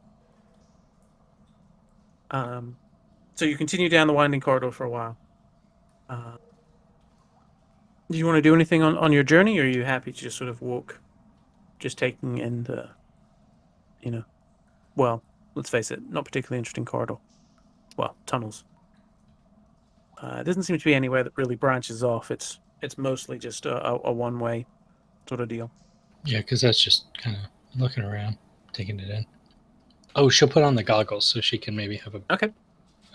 So you continue down the winding corridor for a while. Do you want to do anything on your journey, or are you happy to just sort of walk, just taking in the, well, let's face it, not particularly interesting corridor. Well, tunnels. It doesn't seem to be anywhere that really branches off. It's mostly just a one-way sort of deal. Yeah, because that's just kind of looking around, taking it in. Oh, she'll put on the goggles so she can maybe have Okay.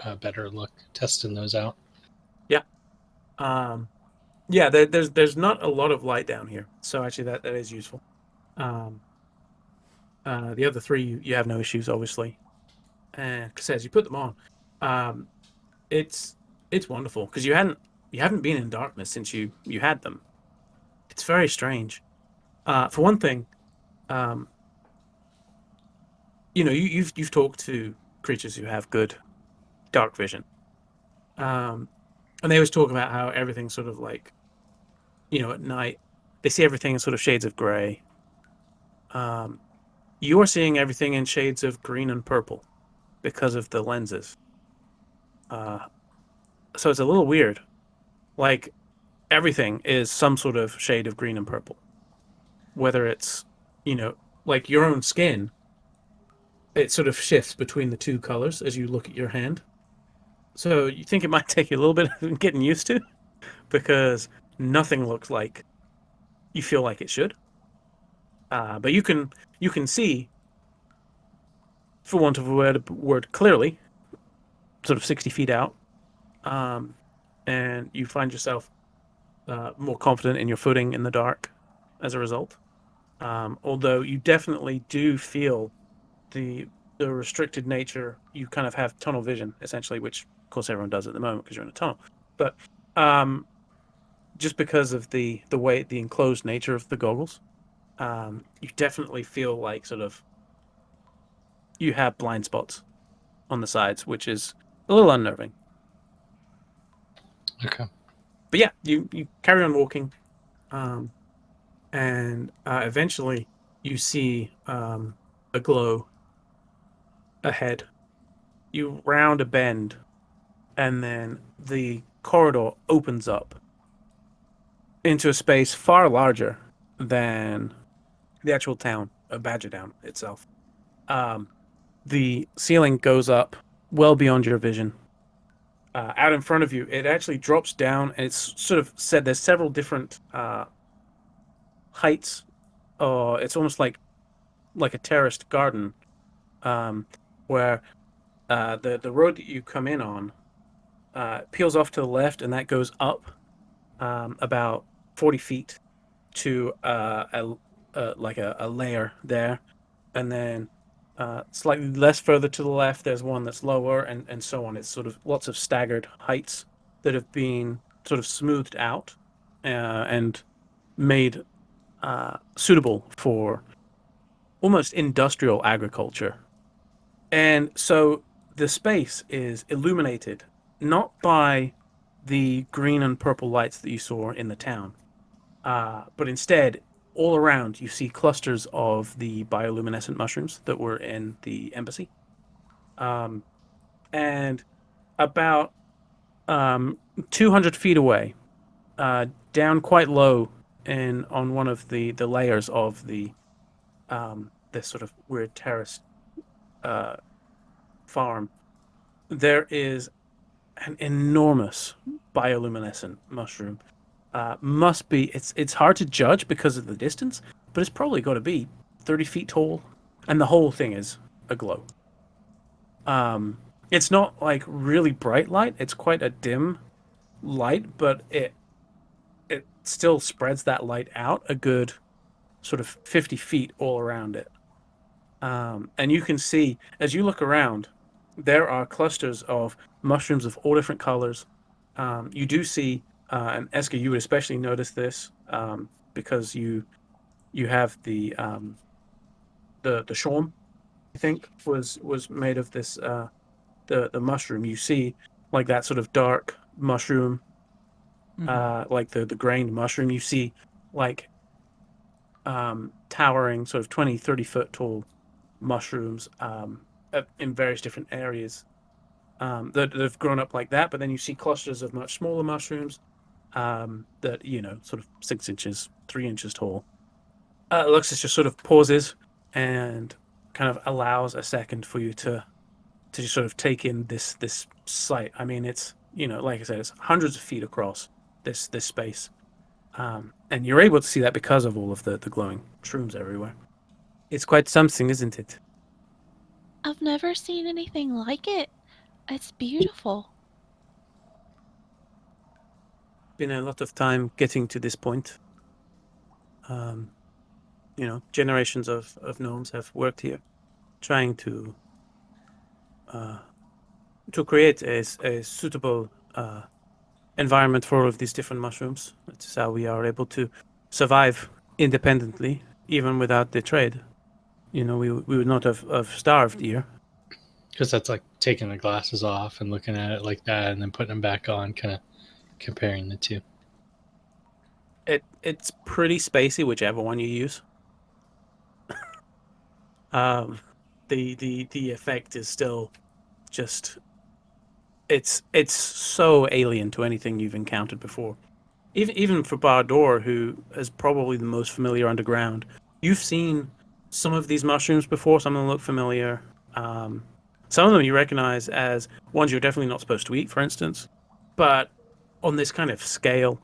a better look, testing those out. Yeah, there's not a lot of light down here, so actually that is useful. The other three you have no issues, obviously, and because as you put them on, um, it's wonderful because you haven't been in darkness since you had them. It's very strange. For one thing, um, you've talked to creatures who have good dark vision, and they always talk about how everything's sort of like, at night they see everything in sort of shades of gray. Um, you are seeing everything in shades of green and purple because of the lenses. Uh, so it's a little weird. Like everything is some sort of shade of green and purple. Whether it's, like your own skin, it sort of shifts between the two colors as you look at your hand. So you think it might take you a little bit of getting used to because nothing looks like you feel like it should. But you can see, for want of a word clearly, sort of 60 feet out, and you find yourself more confident in your footing in the dark as a result. Although you definitely do feel the restricted nature. You kind of have tunnel vision essentially, which of course everyone does at the moment because you're in a tunnel. But just because of the way the enclosed nature of the goggles, you definitely feel like sort of you have blind spots on the sides, which is a little unnerving. Okay. But yeah, you carry on walking, and eventually you see a glow ahead. You round a bend, and then the corridor opens up into a space far larger than the actual town of Badger Down itself. Um, the ceiling goes up well beyond your vision. Out in front of you, it actually drops down, and it's sort of said there's several different heights. It's almost like a terraced garden, where the road that you come in on peels off to the left, and that goes up about 40 feet to a layer there, and then slightly less further to the left, there's one that's lower, and so on. It's sort of lots of staggered heights that have been sort of smoothed out and made suitable for almost industrial agriculture. And so the space is illuminated not by the green and purple lights that you saw in the town, but instead, all around, you see clusters of the bioluminescent mushrooms that were in the embassy. Um, and about 200 feet away, down quite low in on one of the layers of the this sort of weird terrace uh, farm, there is an enormous bioluminescent mushroom. Must be it's hard to judge because of the distance, but it's probably got to be 30 feet tall, and the whole thing is aglow. It's not like really bright light; it's quite a dim light, but it still spreads that light out a good sort of 50 feet all around it. And you can see as you look around, there are clusters of mushrooms of all different colors. You do see, and Eska, you would especially notice this because you have the shawm, I think, was made of this the mushroom. You see like that sort of dark mushroom, like the grained mushroom. You see like towering sort of 20, 30 foot tall mushrooms in various different areas that have grown up like that. But then you see clusters of much smaller mushrooms that, sort of 6 inches, 3 inches tall. Luxus just sort of pauses and kind of allows a second for you to just sort of take in this sight. I mean, it's like I said, it's hundreds of feet across this space. And you're able to see that because of all of the glowing shrooms everywhere. It's quite something, isn't it? I've never seen anything like it. It's beautiful. Been a lot of time getting to this point. Generations of gnomes have worked here, trying to create a suitable environment for all of these different mushrooms. That's how we are able to survive independently, even without the trade. We would not have starved here. Because that's like taking the glasses off and looking at it like that and then putting them back on, kind of comparing the two. It's pretty spacey, whichever one you use. The effect is still just it's so alien to anything you've encountered before. Even for Bardor, who is probably the most familiar underground, you've seen some of these mushrooms before. Some of them look familiar. Some of them you recognize as ones you're definitely not supposed to eat, for instance. But on this kind of scale,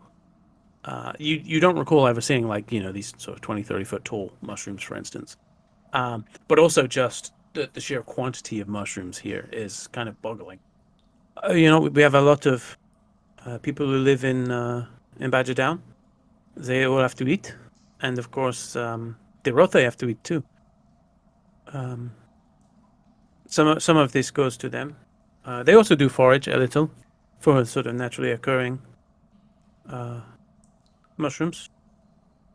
you don't recall ever seeing these sort of 20, 30-foot tall mushrooms, for instance. But also just the sheer quantity of mushrooms here is kind of boggling. We have a lot of people who live in Badger Down. They all have to eat, and of course, the Rothe have to eat too. Some of this goes to them. They also do forage a little for sort of naturally occurring mushrooms,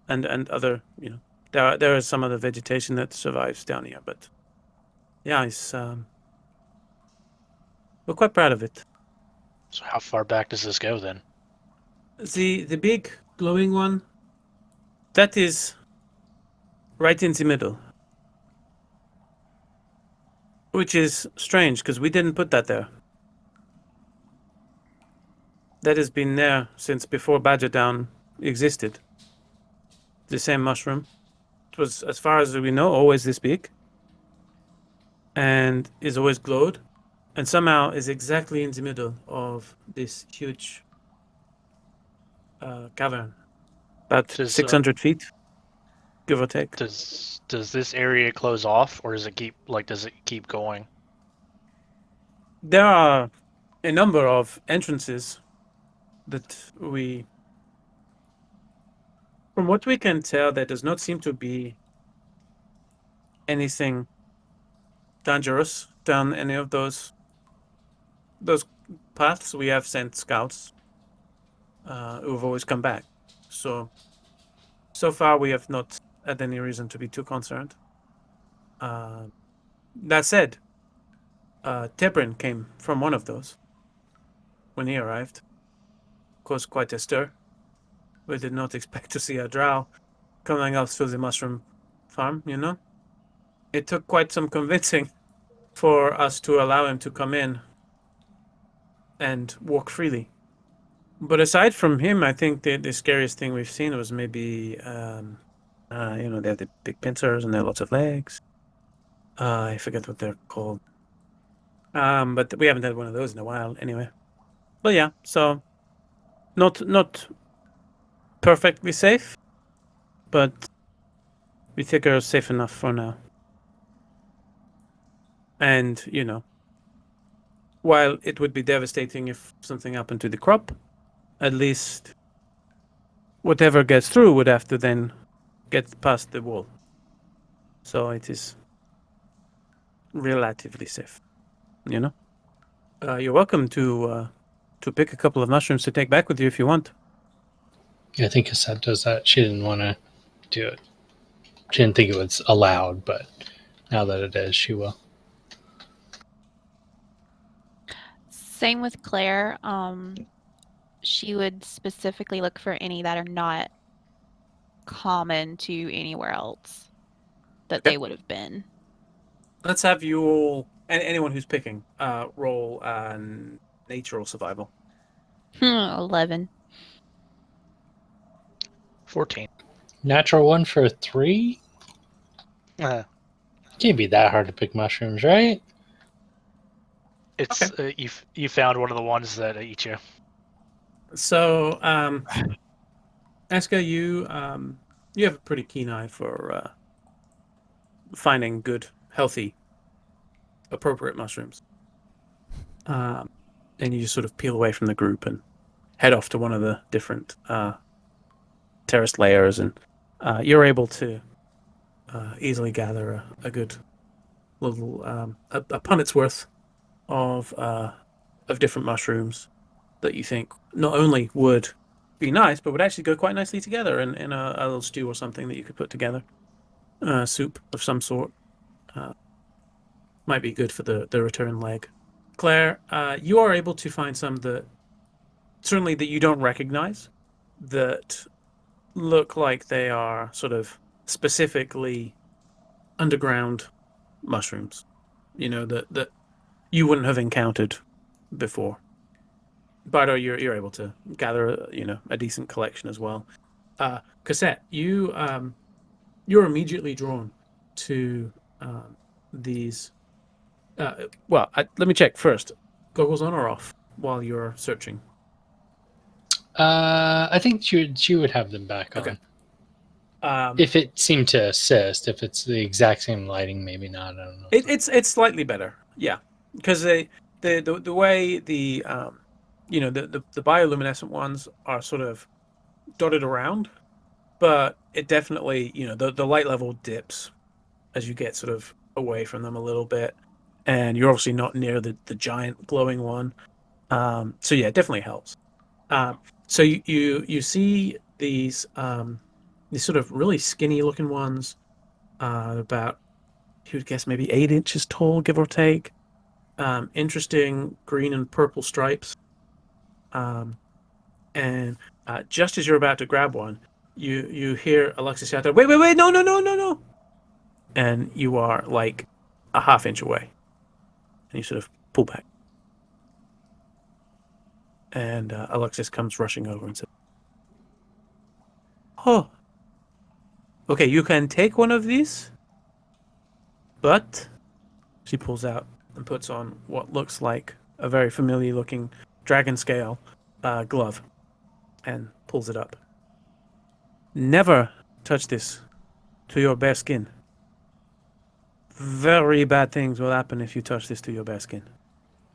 and other. There is some other vegetation that survives down here, but yeah, we're quite proud of it. So how far back does this go then? The big glowing one, that is right in the middle. Which is strange, because we didn't put that there. That has been there since before Badger Down existed. The same mushroom. It was, as far as we know, always this big. And is always glowed. And somehow is exactly in the middle of this huge cavern. About 600 feet, give or take. Does this area close off, or does it keep going? There are a number of entrances that from what we can tell, there does not seem to be anything dangerous down any of those paths. We have sent scouts who've always come back. So far we have not had any reason to be too concerned. That said, Tebrin came from one of those when he arrived. Caused quite a stir. We did not expect to see a drow coming out through the mushroom farm, It took quite some convincing for us to allow him to come in and walk freely. But aside from him, I think the scariest thing we've seen was maybe, they have the big pincers and they have lots of legs. I forget what they're called. But we haven't had one of those in a while anyway. But yeah, so not perfectly safe, but we think are safe enough for now. And, while it would be devastating if something happened to the crop, at least whatever gets through would have to then get past the wall. So it is relatively safe, You're welcome to pick a couple of mushrooms to take back with you if you want. Yeah, I think Cassette does that. She didn't want to do it. She didn't think it was allowed, but now that it is, she will. Same with Claire. She would specifically look for any that are not common to anywhere else that they would have been. Let's have you all, and anyone who's picking, roll nature or survival. 11. 14. Natural one for 3? Can't be that hard to pick mushrooms, right? It's you found one of the ones that eat you. So, Eska, you have a pretty keen eye for finding good, healthy, appropriate mushrooms. And you just sort of peel away from the group and head off to one of the different terraced layers, and you're able to easily gather a good little a punnet's worth of different mushrooms that you think not only would be nice, but would actually go quite nicely together in a little stew or something that you could put together. Soup of some sort. Might be good for the return leg. Claire, you are able to find some that certainly that you don't recognize, that look like they are sort of specifically underground mushrooms. You know, that you wouldn't have encountered before. But you're able to gather, a decent collection as well. Cassette, you're immediately drawn to these. Let me check first. Goggles on or off while you're searching? I think she would have them back on. Okay. If it seemed to assist, if it's the exact same lighting, maybe not. I don't know. It's slightly better, yeah, because the way the the bioluminescent ones are sort of dotted around, but it definitely the light level dips as you get sort of away from them a little bit, and you're obviously not near the giant glowing one. So yeah, it definitely helps. So you see these sort of really skinny looking ones, about, you would guess, maybe 8 inches tall, give or take. Interesting green and purple stripes. And just as you're about to grab one, you hear Alexis shout out, "Wait, wait, wait! No, no, no, no, no!" And you are like a half inch away, and you sort of pull back. And Alexis comes rushing over and says, "Oh, okay, you can take one of these, but..." She pulls out and puts on what looks like a very familiar looking dragon scale glove and pulls it up. "Never touch this to your bare skin. Very bad things will happen if you touch this to your bare skin."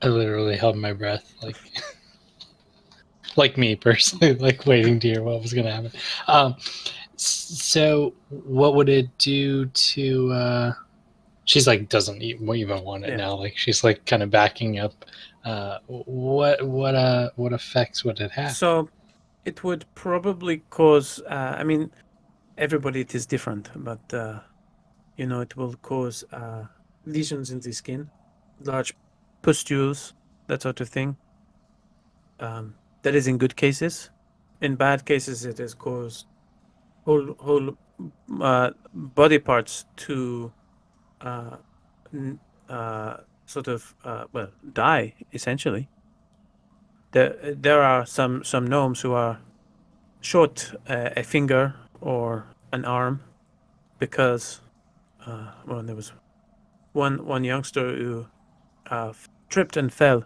I literally held my breath, like me personally, like waiting to hear what was going to happen. So what would it do to? She's like doesn't even want it now. Like she's like kind of backing up. What effects would it have? So it would probably cause. I mean, everybody it is different, but it will cause lesions in the skin, large pustules, that sort of thing. That is in good cases. In bad cases, it has caused whole body parts to sort of die, essentially. There are some gnomes who are short a finger or an arm because there was one youngster who tripped and fell,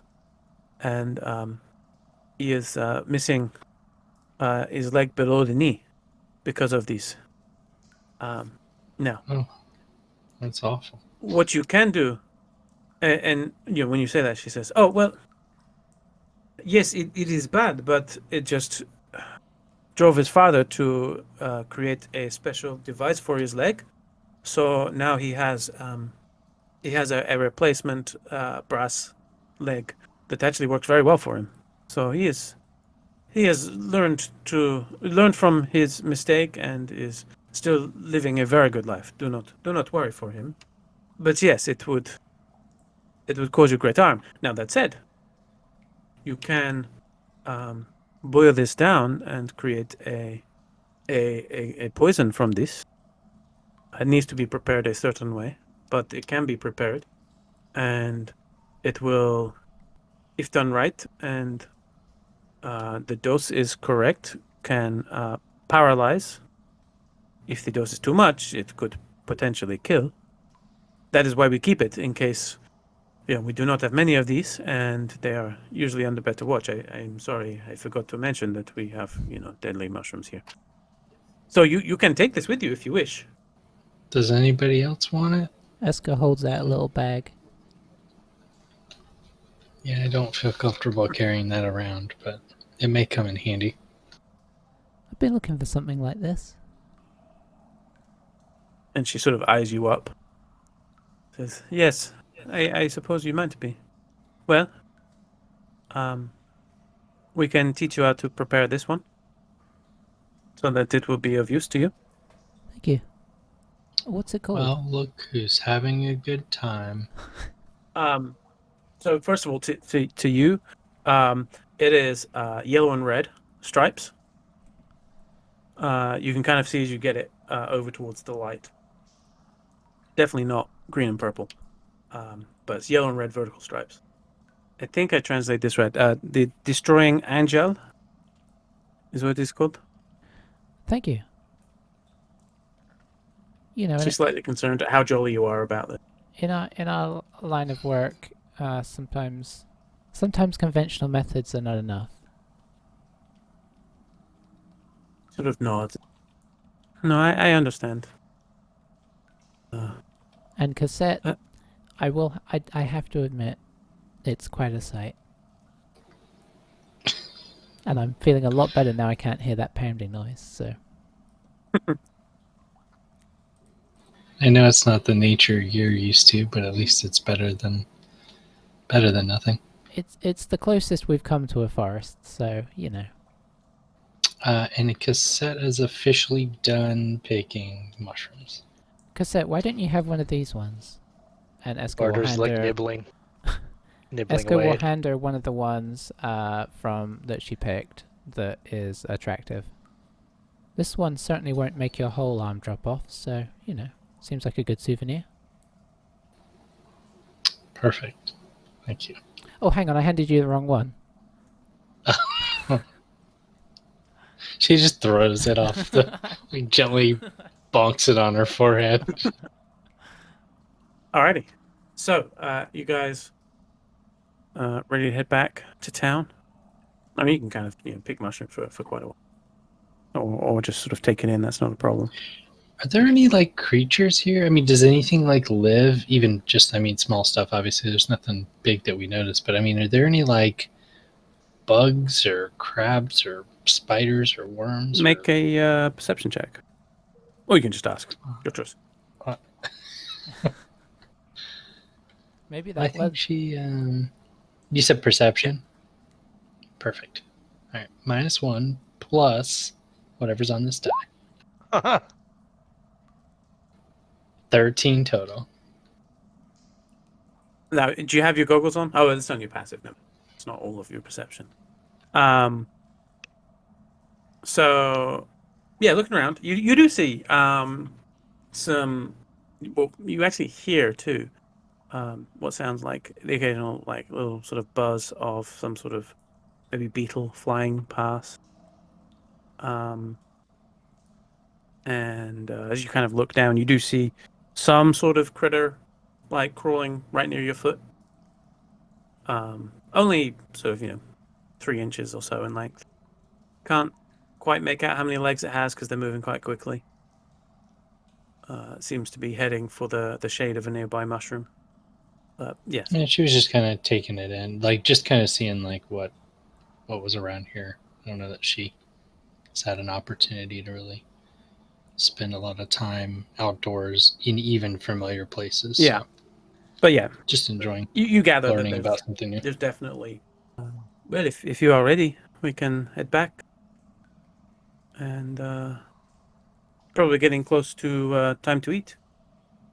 and he is missing his leg below the knee because of these. Now, Oh, that's awful. what you can do, and when you say that, she says, "Oh well, yes, it is bad, but it just drove his father to create a special device for his leg, so now he has a replacement brass leg that actually works very well for him. So he has learned from his mistake and is still living a very good life. Do not worry for him. But yes, it would cause you great harm. Now that said, you can boil this down and create a poison from this. It needs to be prepared a certain way, but it can be prepared, and it will, if done right and the dose is correct, can paralyze. If the dose is too much, it could potentially kill. That is why we keep it, in case Yeah, we do not have many of these, and they are usually under better watch. I'm sorry, I forgot to mention that we have, deadly mushrooms here. So you can take this with you if you wish. Does anybody else want it? Eska holds out a little bag. Yeah, I don't feel comfortable carrying that around, but it may come in handy. I've been looking for something like this. And she sort of eyes you up. Says, yes, I suppose you might be. Well, we can teach you how to prepare this one, so that it will be of use to you. Thank you. What's it called? Well, look who's having a good time. So first of all, to you, it is yellow and red stripes. You can kind of see as you get it over towards the light. Definitely not green and purple, but it's yellow and red vertical stripes. I think I translate this right. The Destroying Angel is what it's called. Thank you. You know, She's slightly concerned at how jolly you are about it. in our line of work, sometimes conventional methods are not enough. Sort of nods. No, I understand. And cassette, I have to admit, it's quite a sight. And I'm feeling a lot better now I can't hear that pounding noise, so... I know it's not the nature you're used to, but at least it's better than nothing. It's the closest we've come to a forest, so, you know. And cassette is officially done picking mushrooms. Cassette, why don't you have one of these ones? And Eska will Barter's hand like her... nibbling Eska away. will hand her one of the ones from that she picked that is attractive. This one certainly won't make your whole arm drop off, so, you know, seems like a good souvenir. Perfect. Thank you. Oh, hang on, I handed you the wrong one. She just throws it off gently bonks it on her forehead. Alrighty. So, you guys ready to head back to town? I mean, you can kind of pick mushrooms for quite a while. Or just sort of take it in, that's not a problem. Are there any like creatures here? I mean, does anything like live? Even just, I mean, small stuff. Obviously, there's nothing big that we notice. But I mean, are there any like bugs or crabs or spiders or worms? Make a perception check. Or you can just ask. Your choice. Maybe I that think she. You said perception. Perfect. All right, -1 plus whatever's on this die. 13 total. Now, do you have your goggles on? Oh, it's on your passive. No, it's not all of your perception. So, yeah, looking around, you do see some. Well, you actually hear too. What sounds like the occasional like little sort of buzz of some sort of maybe beetle flying past. And as you kind of look down, you do see some sort of critter like crawling right near your foot. Only sort of 3 inches or so in length. Can't quite make out how many legs it has because they're moving quite quickly. It seems to be heading for the shade of a nearby mushroom. Yes. Yeah, she was just kind of taking it in, like just kind of seeing like what was around here. I don't know that she has had an opportunity to really spend a lot of time outdoors in even familiar places. Yeah. So But yeah, just enjoying you gather learning that about something new. there's definitely. Well, if you are ready, we can head back. And probably getting close to time to eat.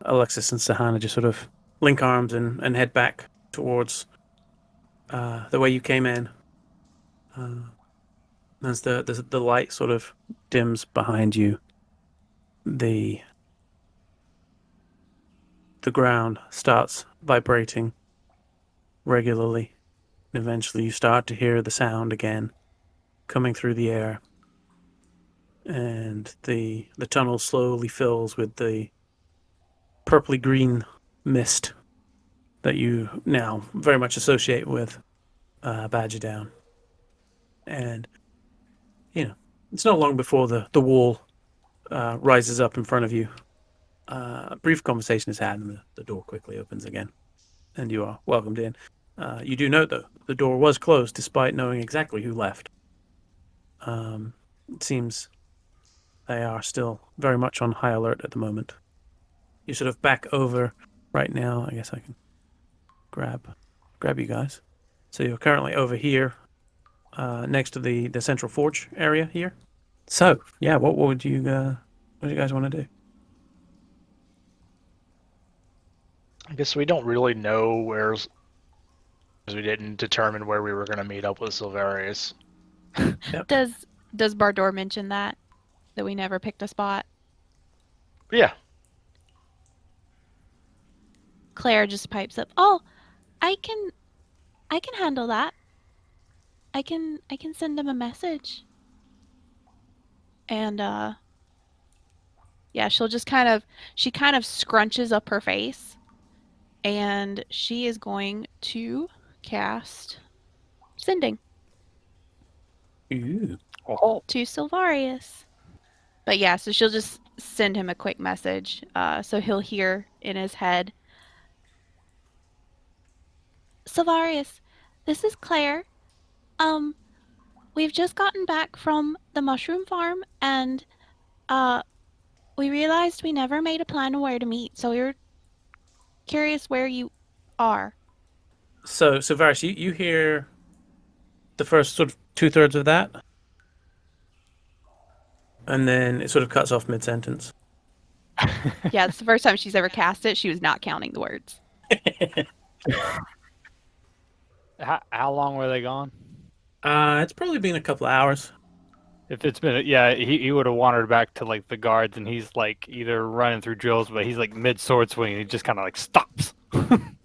Alexis and Sahana just sort of link arms and head back towards the way you came in. As the light sort of dims behind you, the ground starts vibrating regularly. And eventually you start to hear the sound again coming through the air. And the tunnel slowly fills with the purpley green mist that you now very much associate with Badger Down. And, it's not long before the wall rises up in front of you. A brief conversation is had, and the door quickly opens again, and you are welcomed in. You do note, though, the door was closed despite knowing exactly who left. It seems they are still very much on high alert at the moment. You're sort of back over right now. I guess I can grab you guys. So you're currently over here, next to the central forge area here. So yeah, what do you guys want to do? I guess we don't really know because we didn't determine where we were going to meet up with Silverius. Yep. Does Bardor mention that we never picked a spot? Yeah. Claire just pipes up. Oh, I can handle that. I can send him a message. And yeah, she'll just kind of scrunches up her face, and she is going to cast sending. Ooh. Oh, To Silvarius. But yeah, so she'll just send him a quick message, so he'll hear in his head, Silvarius, this is Claire. We've just gotten back from the mushroom farm, and we realized we never made a plan of where to meet, so we were curious where you are. So Varys, you hear the first sort of 2/3 of that, and then it sort of cuts off mid-sentence. Yeah, it's the first time she's ever cast it. She was not counting the words. how long were they gone? It's probably been a couple of hours. If it's been, yeah, he would have wandered back to like the guards, and he's like either running through drills, but he's like mid sword swing, and he just kind of like stops, and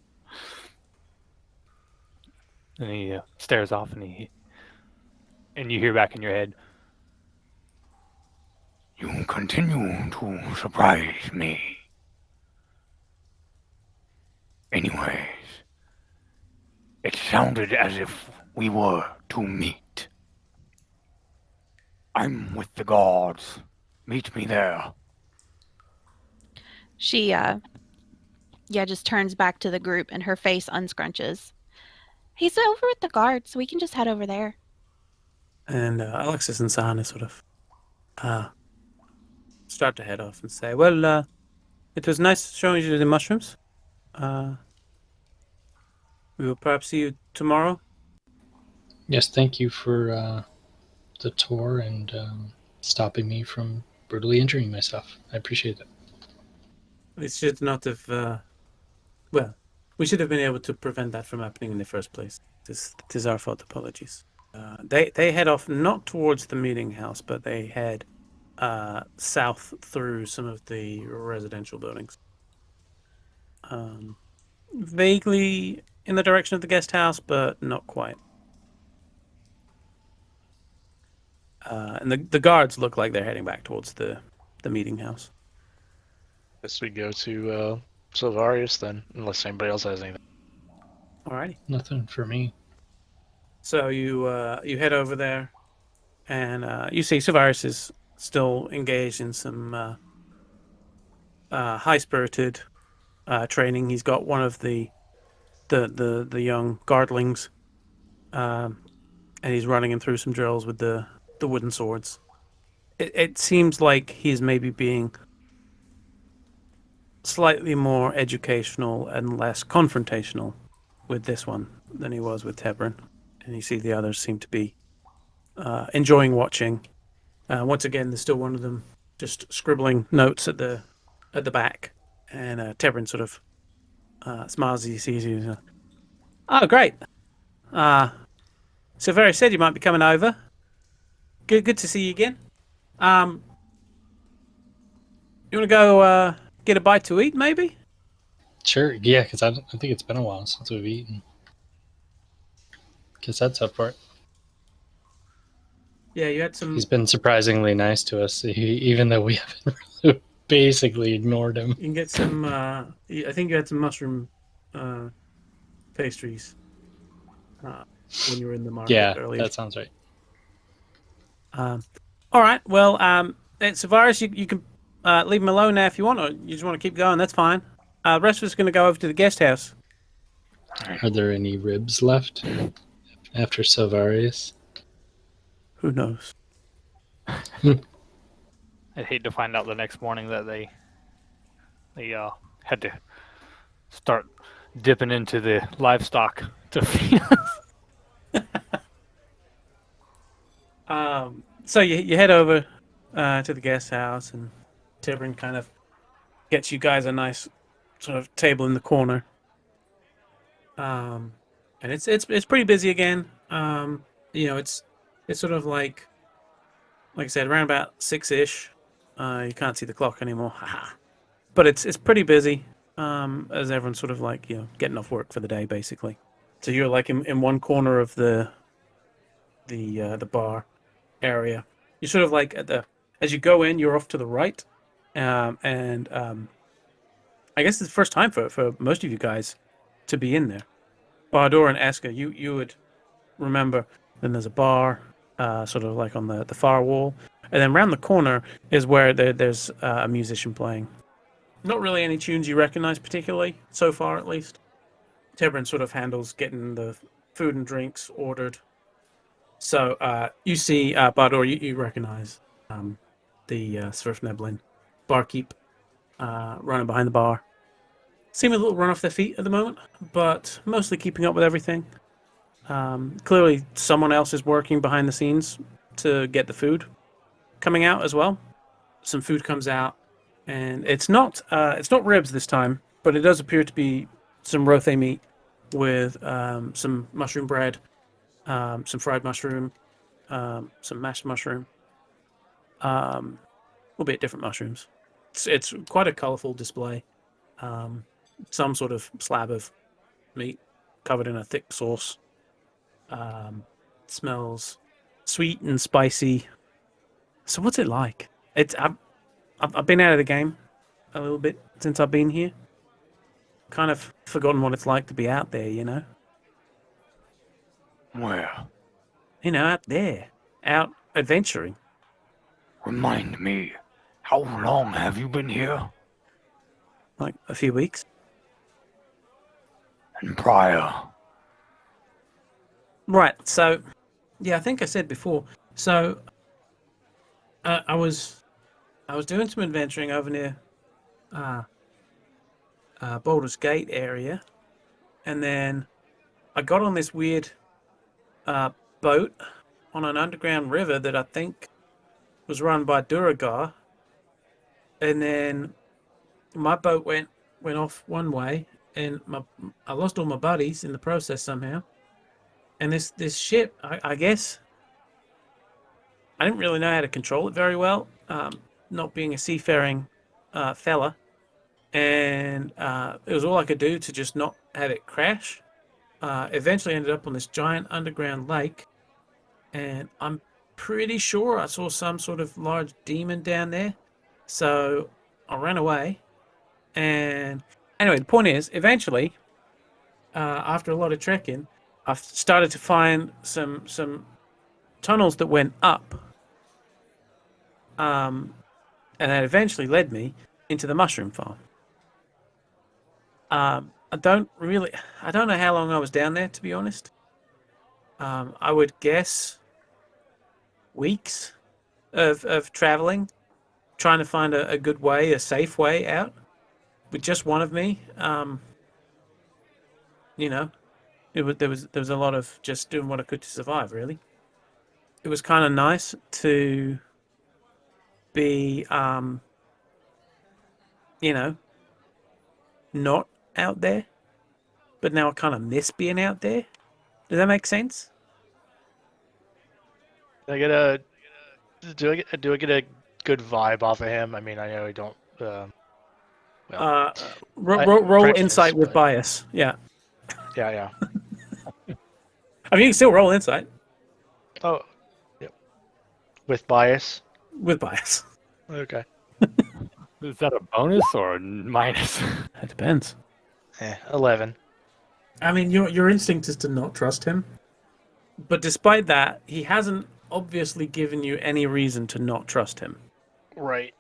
he stares off, and you hear back in your head, You continue to surprise me. Anyways, it sounded as if we were to meet. I'm with the guards. Meet me there. She, just turns back to the group, and her face unscrunches. He's over with the guards, so we can just head over there. And Alexis and Sana sort of start to head off and say, well, it was nice showing you the mushrooms. We will perhaps see you tomorrow. Yes, thank you for the tour and stopping me from brutally injuring myself. I appreciate it. We should not have, we should have been able to prevent that from happening in the first place. It is our fault. Apologies. They head off not towards the meeting house, but they head south through some of the residential buildings. Vaguely in the direction of the guest house, but not quite. And the guards look like they're heading back towards the meeting house. Guess we go to Silvarius then, unless anybody else has anything. Alrighty. Nothing for me. So you head over there, and you see Silvarius is still engaged in some high-spirited training. He's got one of the young guardlings, and he's running him through some drills with the wooden swords. It seems like he's maybe being slightly more educational and less confrontational with this one than he was with Tebrin. And you see the others seem to be enjoying watching. Once again, there's still one of them just scribbling notes at the back, and Tebrin sort of smiles as he sees you. Oh, great! Silveria said you might be coming over. Good to see you again. You want to go get a bite to eat, maybe? Sure, yeah, because I think it's been a while since we've eaten. Guess that's up for it. Yeah, you had some. He's been surprisingly nice to us, even though we haven't basically ignored him. You can get some. I think you had some mushroom pastries when you were in the market Yeah, earlier. that sounds right. All right. Well, Savaris, you can leave him alone now if you want, or you just want to keep going. That's fine. The rest of us are going to go over to the guest house. Are there any ribs left after Silvarius? Who knows? I'd hate to find out the next morning that they had to start dipping into the livestock to feed us. So you head over to the guest house, and Tibrin kind of gets you guys a nice sort of table in the corner. And it's pretty busy again. It's sort of like I said, around about 6-ish. You can't see the clock anymore. But it's pretty busy. As everyone's sort of like, getting off work for the day basically. So you're like in one corner of the bar area. You're sort of like as you go in, you're off to the right. And I guess it's the first time for most of you guys to be in there. Bardor and Eska, you would remember. Then there's a bar, sort of like on the far wall, and then around the corner is where there's a musician playing. Not really any tunes you recognize particularly so far, at least. Tebrin sort of handles getting the food and drinks ordered. So you see Bardor, you recognize the Svirfneblin barkeep running behind the bar. Seem a little run off their feet at the moment, but mostly keeping up with everything. Clearly, someone else is working behind the scenes to get the food coming out as well. Some food comes out, and it's not ribs this time, but it does appear to be some rothe meat with some mushroom bread, some fried mushroom, some mashed mushroom, albeit different mushrooms. It's quite a colorful display. Some sort of slab of meat covered in a thick sauce. Smells sweet and spicy. So what's it like? I've been out of the game a little bit since I've been here. Kind of forgotten what it's like to be out there, Where? Out there, out adventuring. Remind me, how long have you been here? Like a few weeks. And prior? Right. So, yeah, I think I said before. So, I was doing some adventuring over near Baldur's Gate area, and then I got on this weird boat on an underground river that I think was run by Duragar, and then my boat went off one way, and I lost all my buddies in the process somehow. And this ship, I guess, I didn't really know how to control it very well, not being a seafaring fella. And it was all I could do to just not have it crash. Eventually ended up on this giant underground lake. And I'm pretty sure I saw some sort of large demon down there. So I ran away. And anyway, the point is, eventually, after a lot of trekking, I started to find some tunnels that went up, and that eventually led me into the mushroom farm. I don't know how long I was down there, to be honest. I would guess weeks of traveling, trying to find a good way, a safe way out, with just one of me. There was a lot of just doing what I could to survive, really. It was kind of nice to be, not out there, but now I kind of miss being out there. Does that make sense? Do I get a good vibe off of him? I mean, I know I don't. Roll practice, insight with but- bias. Yeah. Yeah. I mean, you can still roll insight Oh, yep. With bias. with bias. Okay. Is that a bonus or a minus? It depends. 11. I mean, your instinct is to not trust him, but despite that, he hasn't obviously given you any reason to not trust him, Right.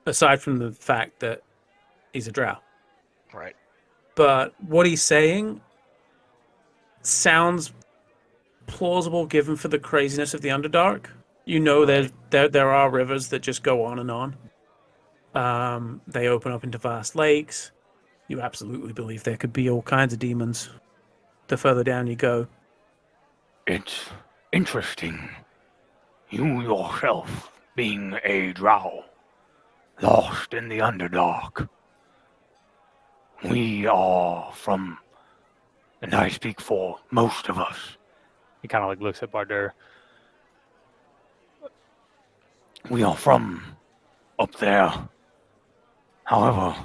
aside from the fact that he's a drow. Right. But what he's saying sounds plausible given for the craziness of the Underdark. You know, Right. there are rivers that just go on and on. They open up into vast lakes. You absolutely believe there could be all kinds of demons the further down you go. It's interesting. You yourself, being a drow, lost in the Underdark. We are from, and I speak for most of us, He kind of like looks at Bardur. we are from up there. However,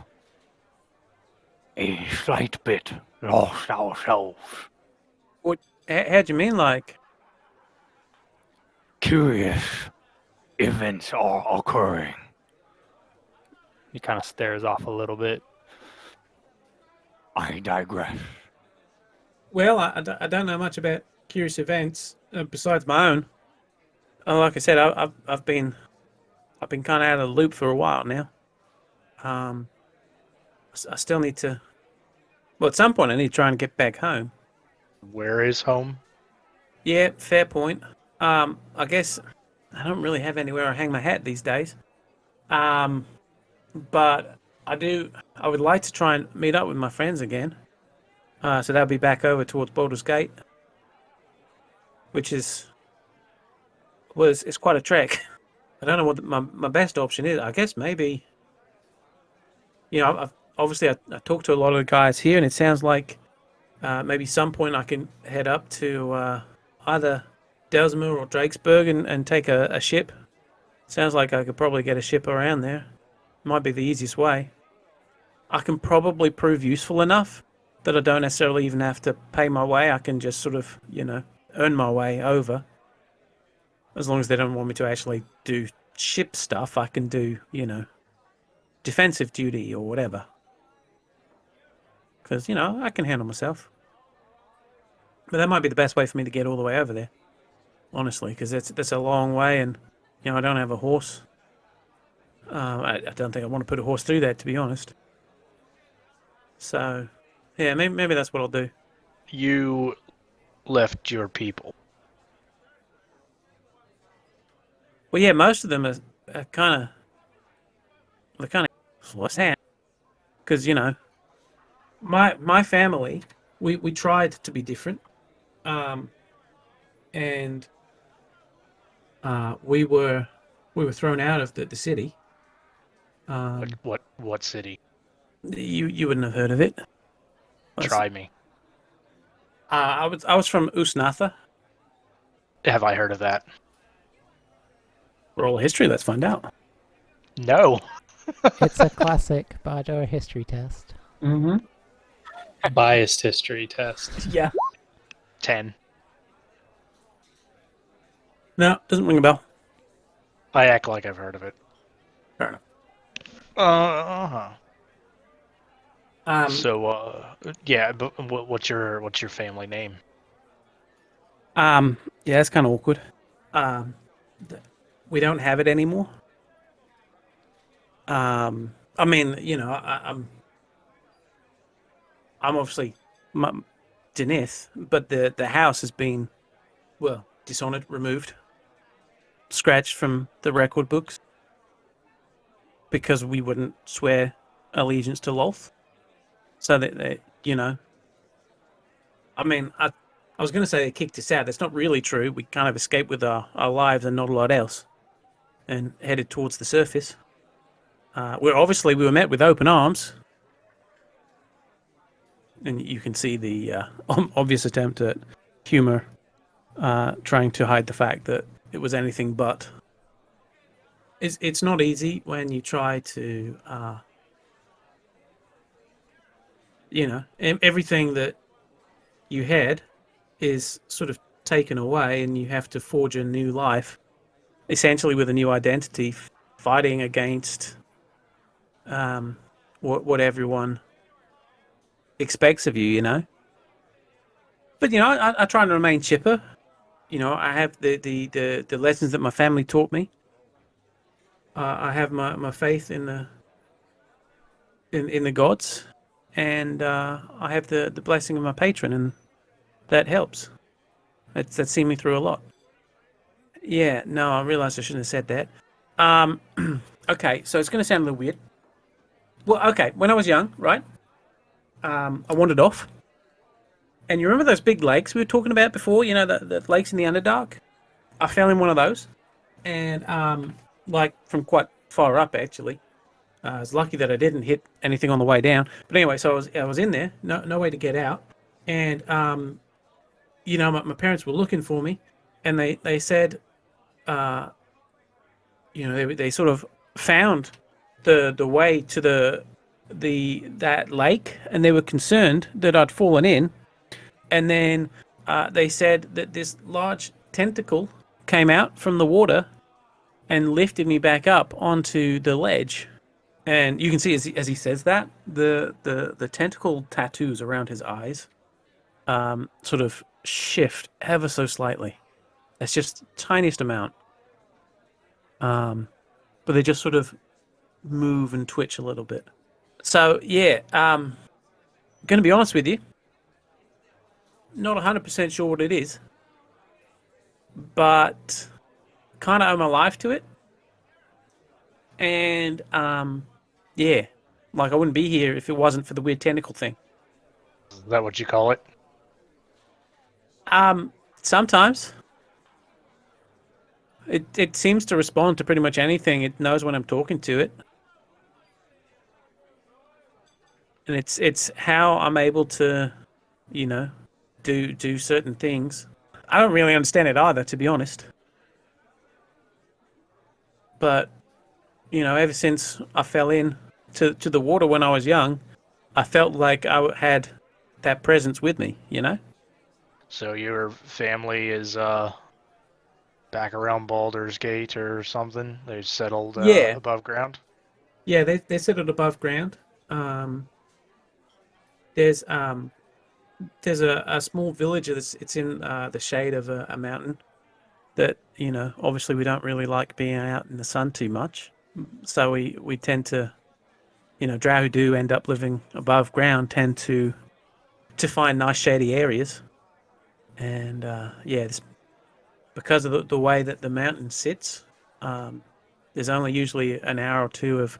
a slight bit lost ourselves. How do you mean, like? Curious events are occurring. He kind of stares off a little bit. I digress. Well, I don't know much about curious events besides my own. Like I said, I've been kind of out of the loop for a while now. I still need to. Well, at some point, I need to try and get back home. Where is home? Yeah, fair point. I guess I don't really have anywhere I hang my hat these days. But I do. I would like to try and meet up with my friends again. So that'll be back over towards Baldur's Gate, which it's quite a trek. I don't know what my best option is. I guess maybe. I talked to a lot of the guys here, and it sounds like maybe some point I can head up to either Delsmer or Drakesburg and take a ship. Sounds like I could probably get a ship around there. Might be the easiest way. I can probably prove useful enough that I don't necessarily even have to pay my way. I can just sort of, earn my way over. As long as they don't want me to actually do ship stuff, I can do, defensive duty or whatever. Because, I can handle myself. But that might be the best way for me to get all the way over there. Honestly, because that's a long way, and, I don't have a horse. I don't think I want to put a horse through that, to be honest. So, yeah, maybe that's what I'll do. You left your people. Well, yeah, most of them are kind of what's that? Because my family, we tried to be different, and we were thrown out of the city. What city? You wouldn't have heard of it. Try me. I was from Usnatha. Have I heard of that? Roll history. Let's find out. No. It's a classic Bardo history test. Mm-hmm. Biased history test. Yeah. 10. No, doesn't ring a bell. I act like I've heard of it. Fair enough. Yeah, but what's your family name? Yeah, it's kind of awkward. We don't have it anymore. I mean, I'm obviously Denith, but the house has been, well, dishonored, removed, scratched from the record books because we wouldn't swear allegiance to Lolth. So that they, I mean, I was going to say they kicked us out. That's not really true. We kind of escaped with our lives and not a lot else, and headed towards the surface. We were met with open arms, and you can see the obvious attempt at humor, trying to hide the fact that it was anything but. It's not easy when you try to, everything that you had is sort of taken away, and you have to forge a new life, essentially with a new identity, fighting against what everyone expects of you. But I try to remain chipper. I have the lessons that my family taught me. I have my faith in the gods, and I have the blessing of my patron, and that helps. That's seen me through a lot. Yeah, no, I realized I shouldn't have said that. Um, okay, so it's going to sound a little weird. Well, okay, when I was young, right, I wandered off. And you remember those big lakes we were talking about before? The lakes in the Underdark? I fell in one of those. And, like, from quite far up, actually. I was lucky that I didn't hit anything on the way down. But anyway, so I was in there, no way to get out. And, my parents were looking for me. And they said, uh, they sort of found the way to that lake, and they were concerned that I'd fallen in. And then they said that this large tentacle came out from the water and lifted me back up onto the ledge. And you can see as he says that the tentacle tattoos around his eyes sort of shift ever so slightly. It's just tiniest amount. But they just sort of move and twitch a little bit. So yeah, going to be honest with you, not 100% sure what it is, but kind of owe my life to it. And yeah, like I wouldn't be here if it wasn't for the weird tentacle thing. Is that what you call it? Sometimes it seems to respond to pretty much anything. It knows when I'm talking to it. And it's how I'm able to, do certain things. I don't really understand it either, to be honest. But ever since I fell in to the water when I was young, I felt like I had that presence with me. So your family is back around Baldur's Gate or something? They settled Yeah, above ground? yeah. They settled above ground. There's a small village it's in the shade of a mountain that obviously we don't really like being out in the sun too much, so we tend to drow who do end up living above ground tend to find nice shady areas. And yeah, because of the way that the mountain sits, there's only usually an hour or two of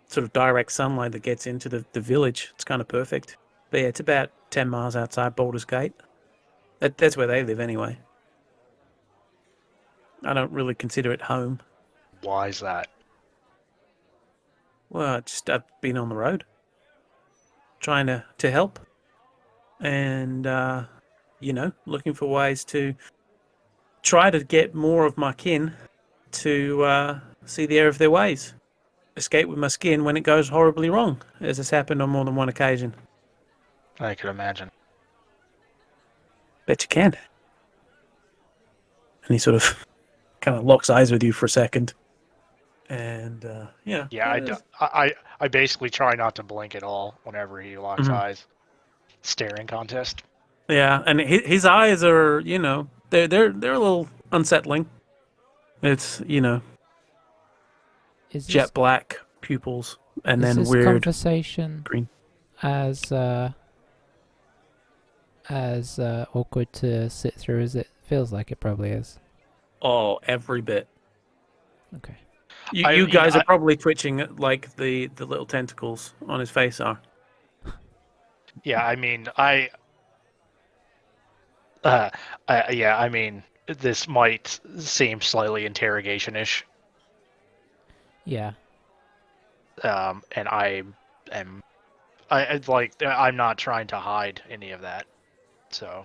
sort of direct sunlight that gets into the village. It's kind of perfect. But yeah, it's about 10 miles outside Baldur's Gate. That's where they live anyway. I don't really consider it home. Why is that? Well, I've been on the road trying to help, and looking for ways to try to get more of my kin to see the error of their ways. Escape with my skin when it goes horribly wrong, as has happened on more than one occasion. I could imagine. Bet you can. And he sort of kind of locks eyes with you for a second. And yeah. Yeah, I basically try not to blink at all whenever he locks eyes. Staring contest. Yeah, and his eyes are, they're a little unsettling. It's, Is jet this, black pupils and is then this weird conversation green. as awkward to sit through as it feels like it probably is? Oh, every bit. Okay. You guys are probably twitching at, like the little tentacles on his face are. Yeah, I mean, I mean, this might seem slightly interrogation-ish. Yeah. And I'm not trying to hide any of that. So.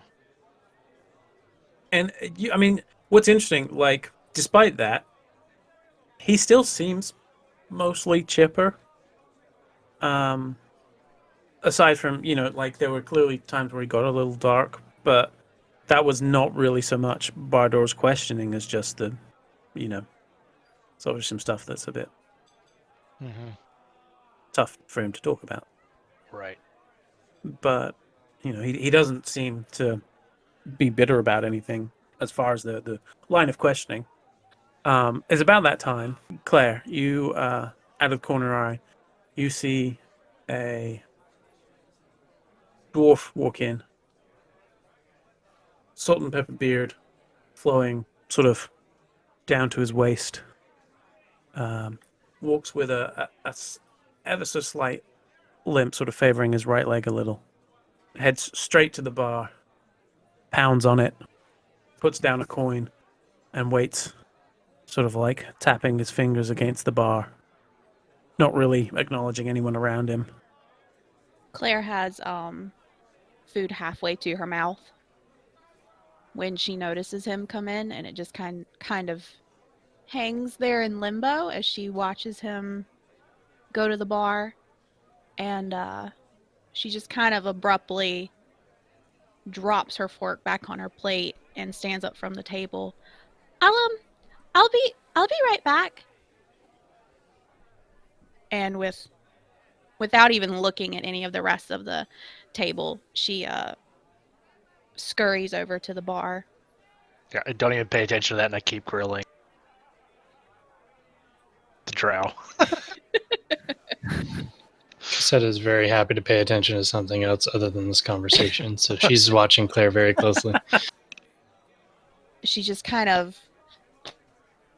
And I mean, what's interesting, like, despite that, he still seems mostly chipper. Aside from, like there were clearly times where he got a little dark, but that was not really so much Bardor's questioning as just the, it's always some stuff that's a bit tough for him to talk about. Right. But he doesn't seem to be bitter about anything as far as the line of questioning. It's about that time. Claire, you, out of the corner eye, you see a dwarf walk in, salt and pepper beard flowing sort of down to his waist. Walks with a ever so slight limp, sort of favoring his right leg a little. Heads straight to the bar, pounds on it, puts down a coin, and waits, sort of like tapping his fingers against the bar, not really acknowledging anyone around him. Claire has food halfway to her mouth when she notices him come in, and it just kind of hangs there in limbo as she watches him go to the bar, and she just kind of abruptly drops her fork back on her plate and stands up from the table. I'll be right back. And without even looking at any of the rest of the table, she scurries over to the bar. Yeah, I don't even pay attention to that, and I keep grilling the drow. Cassetta is very happy to pay attention to something else other than this conversation, so she's watching Claire very closely. She just kind of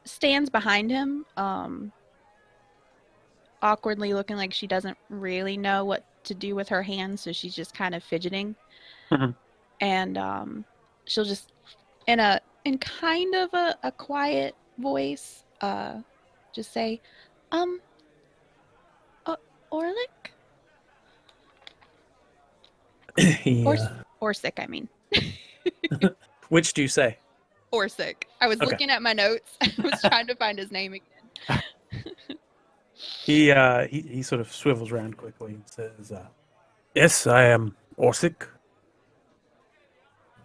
stands behind him, awkwardly looking like she doesn't really know what to do with her hands, so she's just kind of fidgeting. Mhm. And she'll just, in kind of a quiet voice, just say, Orlick? He, Or sick, I mean. which do you say? Or sick. I was Okay. looking at my notes. I was trying to find his name again. He sort of swivels around quickly and says, "Yes, I am Orsic."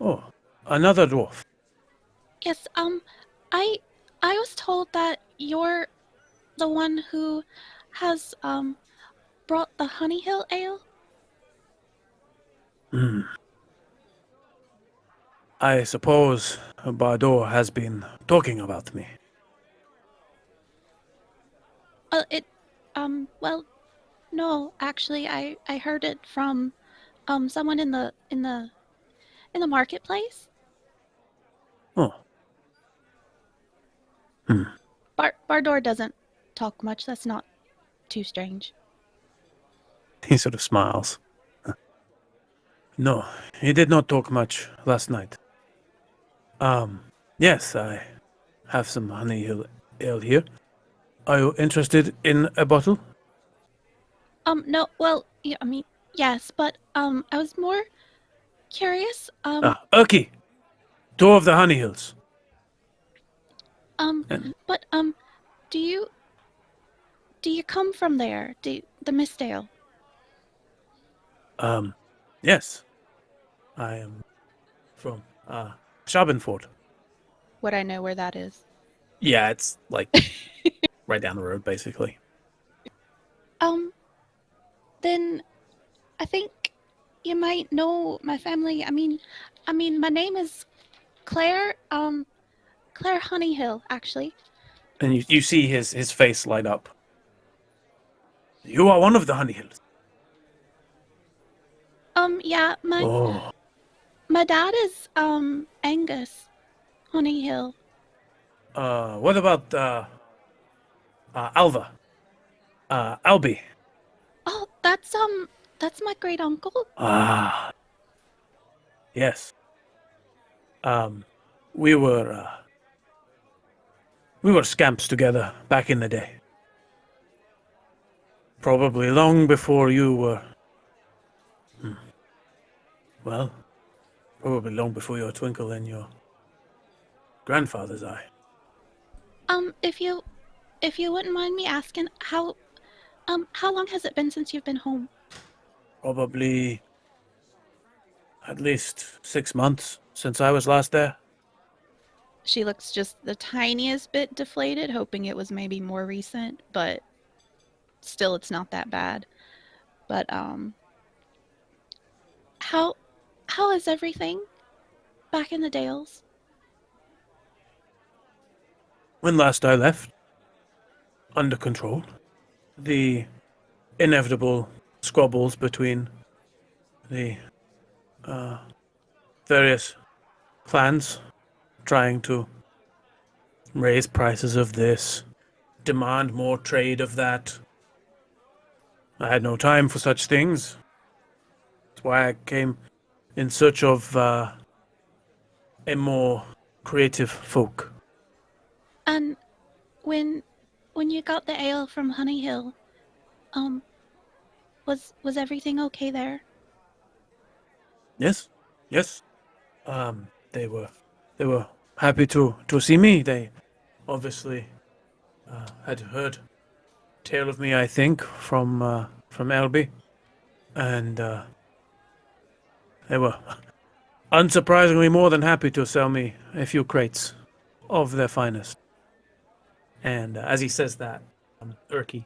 Oh, another dwarf. Yes, I was told that you're the one who has brought the Honey Hill Ale. Hmm. I suppose Bardot has been talking about me. Well, no, actually, I heard it from someone in the marketplace. Oh. Hmm. Bardor doesn't talk much. That's not too strange. He sort of smiles. No, he did not talk much last night. Yes, I have some honey hill ale here. Are you interested in a bottle? No, well, yeah, I mean, yes, but I was more curious. Urki, two of the honey hills. And, But do you come from there? The Mistdale? yes, I am from Schabenfurt. Would I know where that is? Yeah, it's like right down the road, basically. Then I think you might know my family. I mean, my name is Claire. Claire Honeyhill, actually. And you see his face light up. You are one of the honey hills. Yeah, Oh, my dad is Angus Honeyhill. what about Alva? Albie? Oh, that's my great uncle. Ah, yes. Um, we were scamps together back in the day. Probably long before you were. Well, probably long before your twinkle in your grandfather's eye. If you wouldn't mind me asking, how long has it been since you've been home? Probably at least 6 months since I was last there. She looks just the tiniest bit deflated, hoping it was maybe more recent, but still it's not that bad. But how how is everything back in the Dales? When last I left, under control. The inevitable squabbles between the various clans trying to raise prices of this, demand more trade of that. I had no time for such things. That's why I came in search of a more creative folk. And when you got the ale from Honey Hill, um, was everything okay there? Yes, yes. They were happy to see me. They obviously had heard tale of me, I think, from Elby, and they were unsurprisingly more than happy to sell me a few crates of their finest. And as he says that, Urki,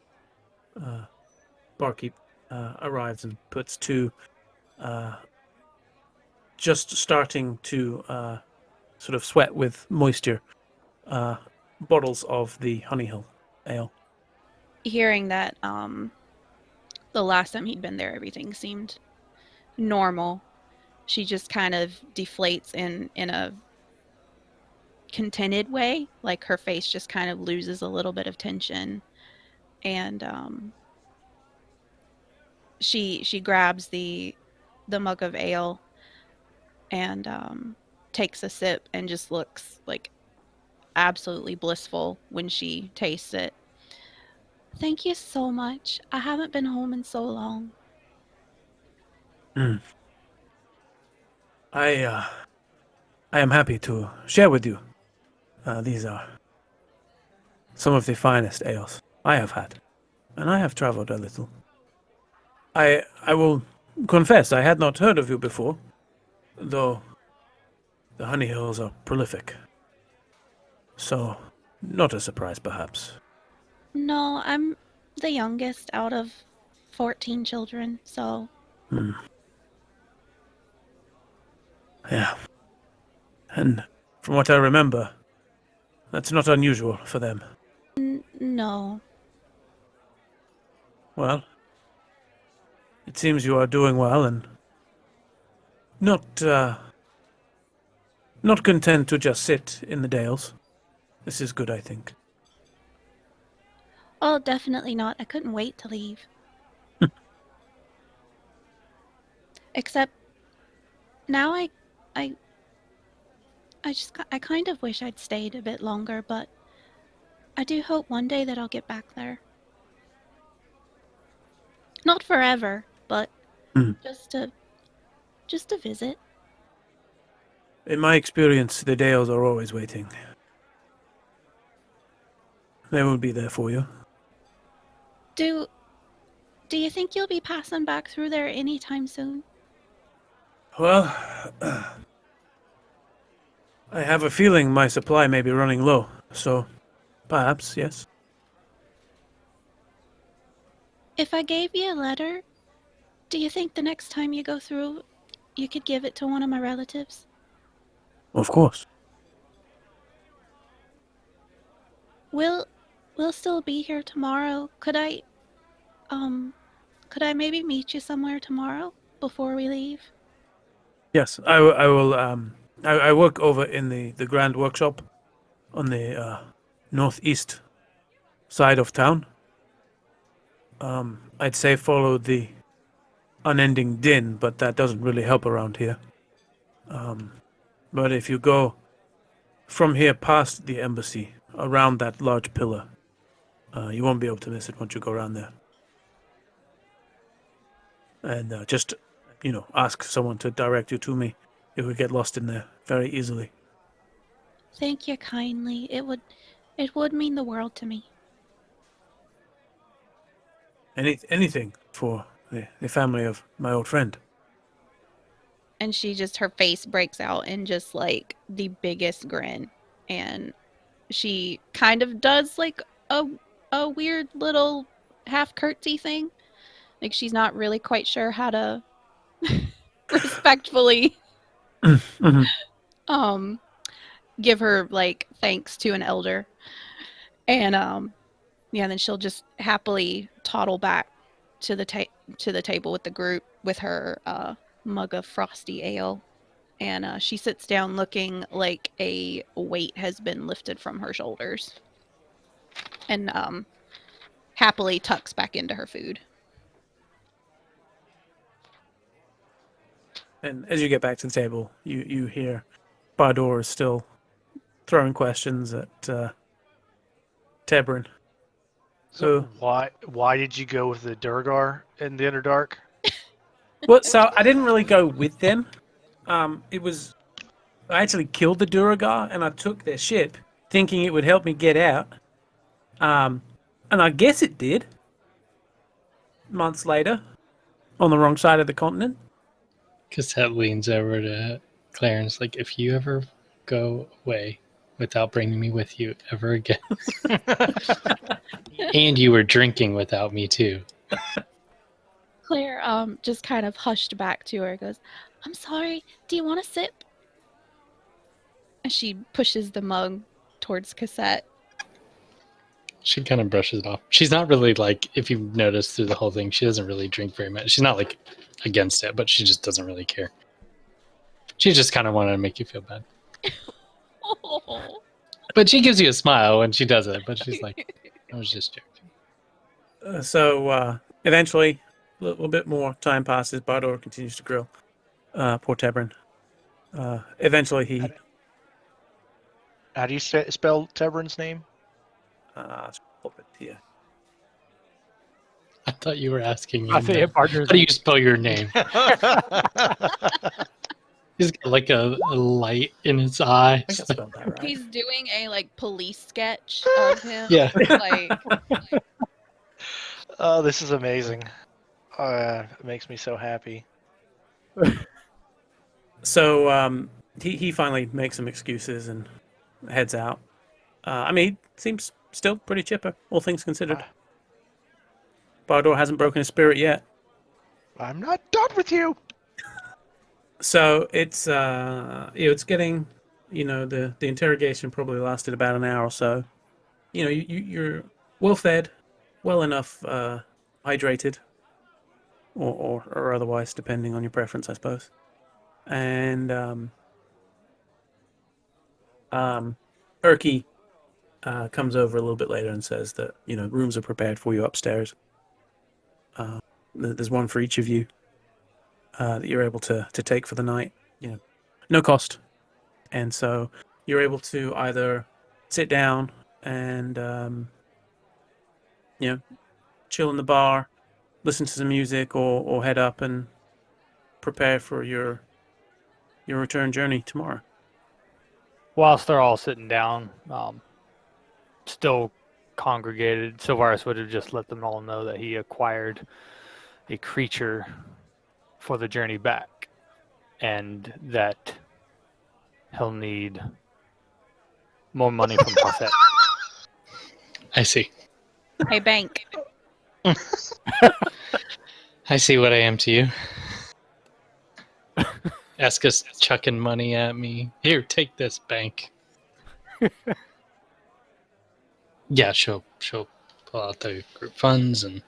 barkeep, arrives and puts two, just starting to sort of sweat with moisture, bottles of the Honey Hill ale. Hearing that, the last time he'd been there, everything seemed normal. She just kind of deflates in a contented way, like her face just kind of loses a little bit of tension, and she grabs the mug of ale and takes a sip and just looks like absolutely blissful when she tastes it. Thank you so much. I haven't been home in so long. Mm. I am happy to share with you. These are some of the finest ales I have had, and I have traveled a little. I will confess I had not heard of you before, though the Honey Hills are prolific. So, not a surprise, perhaps. No, I'm the youngest out of 14 children, so Hmm. Yeah. And from what I remember, that's not unusual for them. no. Well, it seems you are doing well and not not content to just sit in the dales. This is good, I think. Oh, definitely not. I couldn't wait to leave. Except now I I kind of wish I'd stayed a bit longer, but I do hope one day that I'll get back there. Not forever, but Hmm. just to just to visit. In my experience, the dales are always waiting. They will be there for you. Do do you think you'll be passing back through there anytime soon? Well, I have a feeling my supply may be running low, so perhaps, yes. If I gave you a letter, do you think the next time you go through you could give it to one of my relatives? Of course. We'll we'll still be here tomorrow. Um could I maybe meet you somewhere tomorrow before we leave? Yes, I will. I work over in the Grand Workshop on the northeast side of town. I'd say follow the unending din, but that doesn't really help around here. But if you go from here past the embassy, around that large pillar, you won't be able to miss it once you go around there. And just, ask someone to direct you to me. You would get lost in there very easily. Thank you kindly. It would mean the world to me. Anything for the family of my old friend. And her face breaks out in just like the biggest grin, and she kind of does like a weird little half curtsy thing. Like she's not really quite sure how to respectfully give her like thanks to an elder, and then she'll just happily toddle back to the table with the group with her mug of frosty ale, and she sits down looking like a weight has been lifted from her shoulders, and happily tucks back into her food. And as you get back to the table, you hear Bardor is still throwing questions at Tebrin. So why did you go with the Durgar in the Underdark? Well, so I didn't really go with them. I actually killed the Duragar and I took their ship, thinking it would help me get out. And I guess it did. Months later, on the wrong side of the continent. Cassette leans over to Clarence, like, if you ever go away without bringing me with you ever again, and you were drinking without me too. Claire just kind of hushed back to her, goes, "I'm sorry, do you want a sip?" And she pushes the mug towards Cassette. She kind of brushes it off. She's not really like, if you've noticed through the whole thing, she doesn't really drink very much. She's not like against it, but she just doesn't really care. She just kind of wanted to make you feel bad. Oh. But she gives you a smile when she does it, but she's like, I was just joking. So eventually, a little bit more time passes. Bardor continues to grill poor Tebrin. Eventually, he... How do you spell Tebrin's name? Flip it here. I thought you were asking him. I say partners. How do you spell your name? He's got like a light in his eye. I think I spelled that right. He's doing a like police sketch of him. Yeah. Like, Oh, this is amazing. It makes me so happy. So he finally makes some excuses and heads out. I mean, he seems still pretty chipper, all things considered. Bardor hasn't broken his spirit yet. I'm not done with you. So it's it's getting, the interrogation probably lasted about an hour or so. You're well fed, well enough hydrated, or otherwise, depending on your preference, I suppose. And Erky comes over a little bit later and says that rooms are prepared for you upstairs. There's one for each of you that you're able to take for the night. No cost, and so you're able to either sit down and chill in the bar, listen to some music, or head up and prepare for your return journey tomorrow. Whilst they're all sitting down, still congregated, Silvaris would have just let them all know that he acquired a creature for the journey back, and that he'll need more money from Cosette. I see. hey, bank. I see what I am to you. Eska's chucking money at me. Here, take this, bank. Yeah, she'll pull out the group funds and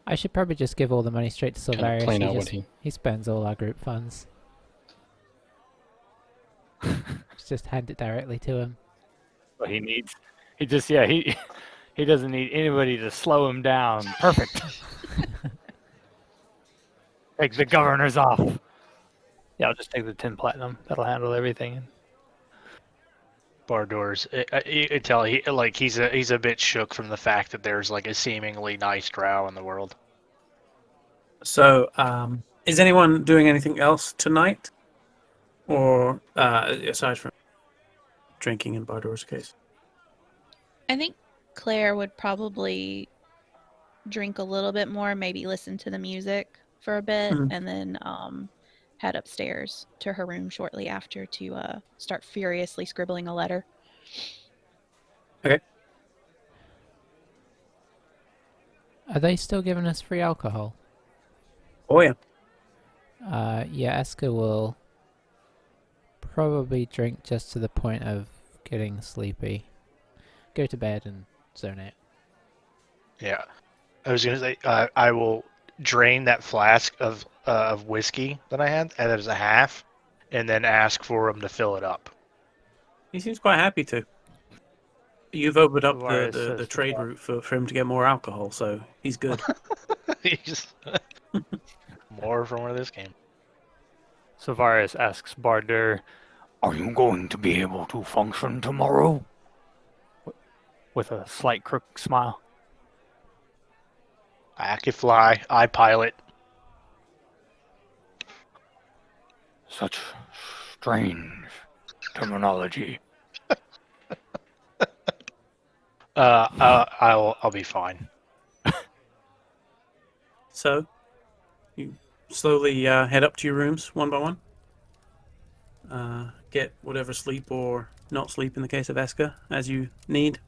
I should probably just give all the money straight to kind of Silvarius. plan out what He spends all our group funds. Just hand it directly to him. What he needs. He doesn't need anybody to slow him down. Perfect. Take the governors off. Yeah, I'll just take the 10 platinum. That'll handle everything. Bardor's. You can tell he's a bit shook from the fact that there's like a seemingly nice drow in the world. So, is anyone doing anything else tonight, or aside from drinking in Bardor's case? I think Claire would probably drink a little bit more, maybe listen to the music for a bit, and then head upstairs to her room shortly after to start furiously scribbling a letter. Okay. Are they still giving us free alcohol? Oh yeah. Yeah, Eska will probably drink just to the point of getting sleepy. Go to bed and zone out. Yeah. I was gonna say I will drain that flask of whiskey that I had, and there's a half, and then ask for him to fill it up. He seems quite happy to. You've opened up Suarez the says trade to route for him to get more alcohol, so he's good. He's more from where this came. Savaris asks Barder Are you going to be able to function tomorrow? with a slight crook smile. I can fly. I pilot. Such strange terminology. I'll be fine. So, you slowly head up to your rooms one by one. Get whatever sleep or not sleep in the case of Eska as you need.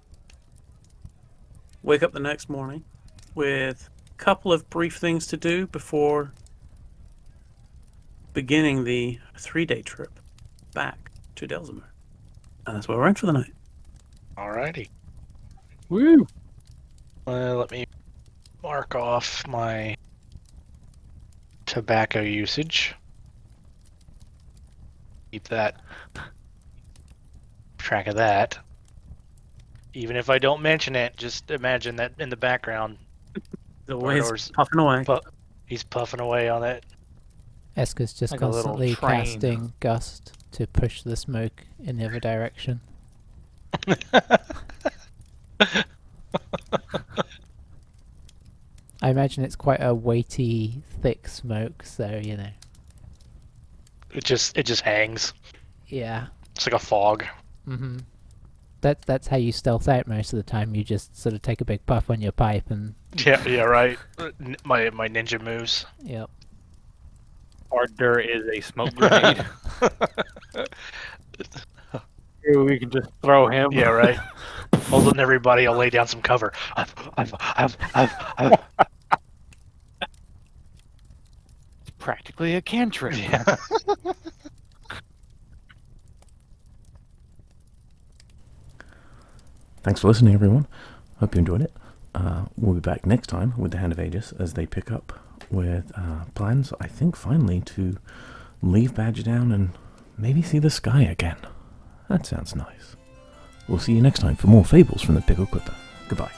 Wake up the next morning with a couple of brief things to do before beginning the 3-day trip back to Delzimer. And that's where we're in for the night. Alrighty. Woo! Let me mark off my tobacco usage. Keep that track of that. Even if I don't mention it, just imagine that in the background. Always Bardo's puffing away. He's puffing away on it. Eska's just Like a little constantly train. casting Gust to push the smoke in the other direction. I imagine it's quite a weighty, thick smoke, so you know. It just hangs. Yeah. It's like a fog. Mhm. That's how you stealth out most of the time. You just sort of take a big puff on your pipe and Yeah, right. My ninja moves. yep. Barder is a smoke grenade. Here we can just throw him. Yeah, right. Hold on, everybody. I'll lay down some cover. It's practically a cantrip. Yeah. Thanks for listening, everyone. Hope you enjoyed it. We'll be back next time with the Hand of Aegis as they pick up with plans, I think, finally to leave Badger Down and maybe see the sky again. That sounds nice. We'll see you next time for more Fables from the Pickled Quipper. Goodbye.